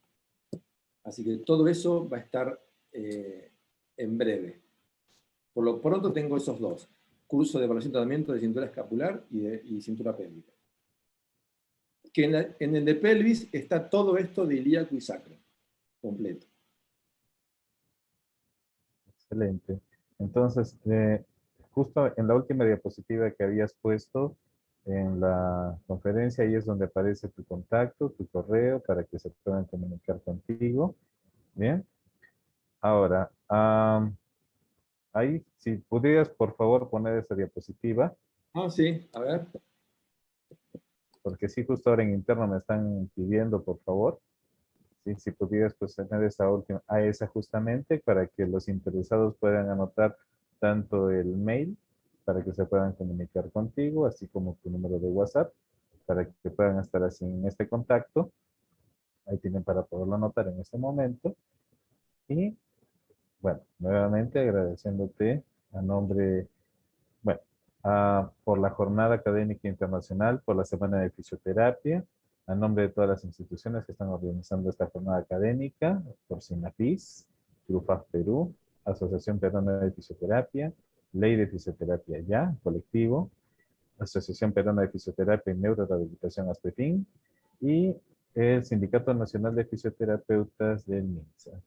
Así que todo eso va a estar en breve. Por lo pronto tengo esos 2. Curso de evaluación y tratamiento de cintura escapular y cintura pélvica. Que en el de pelvis está todo esto de ilíaco y sacro, completo. Excelente. Entonces, justo en la última diapositiva que habías puesto en la conferencia, ahí es donde aparece tu contacto, tu correo, para que se puedan comunicar contigo. Bien. Ahora, ahí, si pudieras, por favor, poner esa diapositiva, Ah, sí, a ver. porque sí, justo ahora en interno me están pidiendo, por favor. Sí, si pudieras, pues tener esa última, a esa justamente, para que los interesados puedan anotar tanto el mail, para que se puedan comunicar contigo, así como tu número de WhatsApp, para que puedan estar así en este contacto. Ahí tienen para poderlo anotar en este momento. Y bueno, nuevamente agradeciéndote a nombre, bueno, por la Jornada Académica Internacional, por la Semana de Fisioterapia, a nombre de todas las instituciones que están organizando esta jornada académica, por SINAFIS, CRUFAF Perú, Asociación Peruana de Fisioterapia, Ley de Fisioterapia Ya, colectivo, Asociación Peruana de Fisioterapia y Neurorehabilitación ASPEFIN, y el Sindicato Nacional de Fisioterapeutas del MINSA.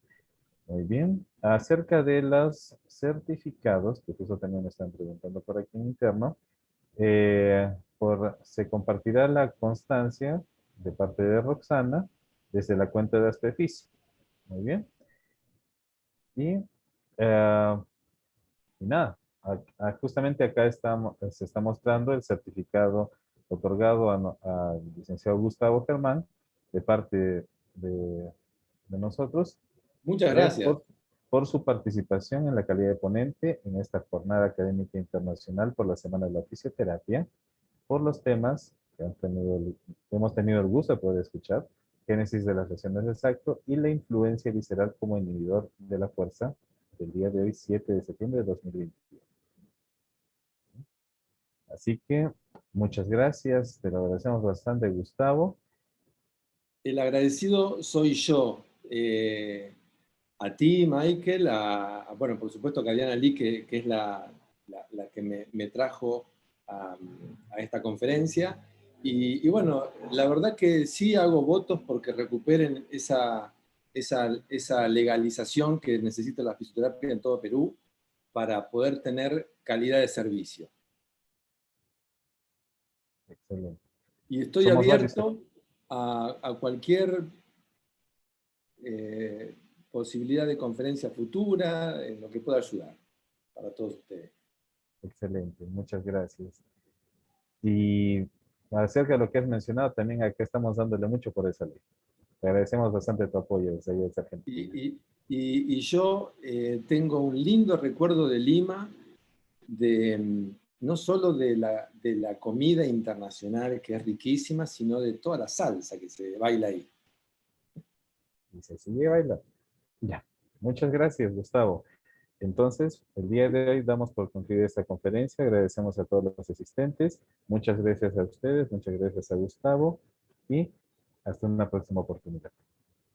Muy bien. Acerca de los certificados, que justo también me están preguntando por aquí en interno, se compartirá la constancia de parte de Roxana desde la cuenta de Aspefis. Muy bien. Y, y nada, justamente acá se está mostrando el certificado otorgado al licenciado Gustavo Germán de parte de nosotros, Muchas eh, gracias. por, por su participación en la calidad de ponente en esta jornada académica internacional por la Semana de la Fisioterapia, por los temas que hemos tenido el gusto de poder escuchar: génesis de las lesiones del sacro y la influencia visceral como inhibidor de la fuerza, del día de hoy, 7 de septiembre de 2021. Así que muchas gracias, te lo agradecemos bastante, Gustavo. El agradecido soy yo. A ti, Michael, bueno, por supuesto que a Diana Lee, que es la que me trajo a esta conferencia. Y bueno, la verdad que sí hago votos porque recuperen esa legalización que necesita la fisioterapia en todo Perú para poder tener calidad de servicio. Excelente. Y estoy Somos varios. abierto a cualquier posibilidad de conferencia futura, en lo que pueda ayudar para todos ustedes. Excelente, muchas gracias. Y acerca de lo que has mencionado, también acá estamos dándole mucho por esa ley. Te agradecemos bastante tu apoyo desde ahí, desde Argentina. Y yo tengo un lindo recuerdo de Lima, no solo de la comida internacional, que es riquísima, sino de toda la salsa que se baila ahí. Y se sigue bailando. Ya. Muchas gracias, Gustavo. Entonces, el día de hoy damos por concluida esta conferencia. Agradecemos a todos los asistentes. Muchas gracias a ustedes, muchas gracias a Gustavo y hasta una próxima oportunidad.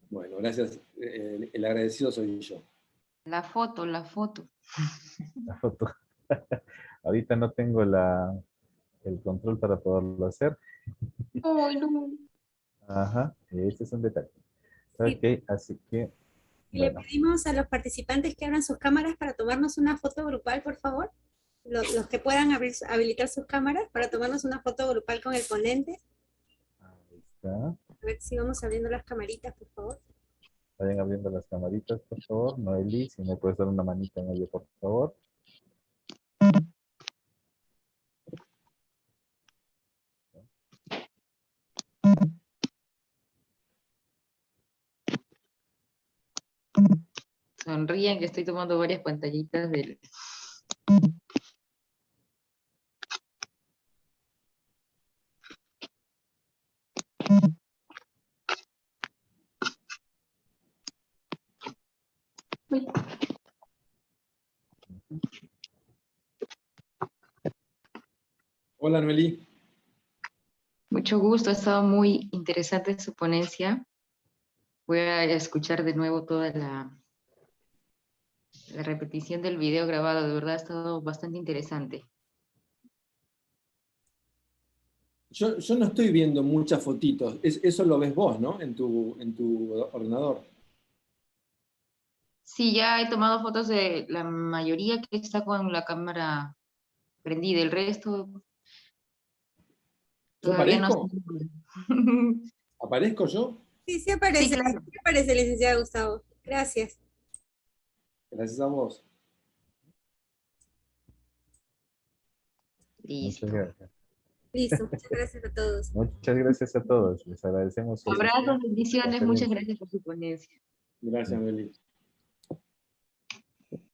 Bueno, gracias. El agradecido soy yo. La foto, la foto. La foto. Ahorita no tengo el control para poderlo hacer. Ay, no. Ajá, ese es un detalle. Sí. Ok, así que, Y le bueno, pedimos a los participantes que abran sus cámaras para tomarnos una foto grupal, por favor. Los que puedan habilitar sus cámaras para tomarnos una foto grupal con el ponente. ahí está. A ver si vamos abriendo las camaritas, por favor. Vayan abriendo las camaritas, por favor. Noeli, si me puedes dar una manita en ello, por favor. Sonríen que estoy tomando varias pantallitas del... Uy. Hola, Noelí. Mucho gusto, ha estado muy interesante su ponencia. Voy a escuchar de nuevo toda la repetición del video grabado. De verdad ha estado bastante interesante. Yo no estoy viendo muchas fotitos. Eso lo ves vos, ¿no? En tu ordenador. Sí, ya he tomado fotos de la mayoría que está con la cámara prendida. El resto ¿Yo todavía no sé. aparezco? ¿Aparezco yo? Sí, sí aparece, Sí, claro. sí aparece, licenciado Gustavo. Gracias. Gracias a vos. Listo. Muchas gracias. Listo, muchas gracias a todos. Muchas gracias a todos. Les agradecemos su Abrazos, asistencia. bendiciones, muchas gracias por su ponencia. Gracias, Noelí.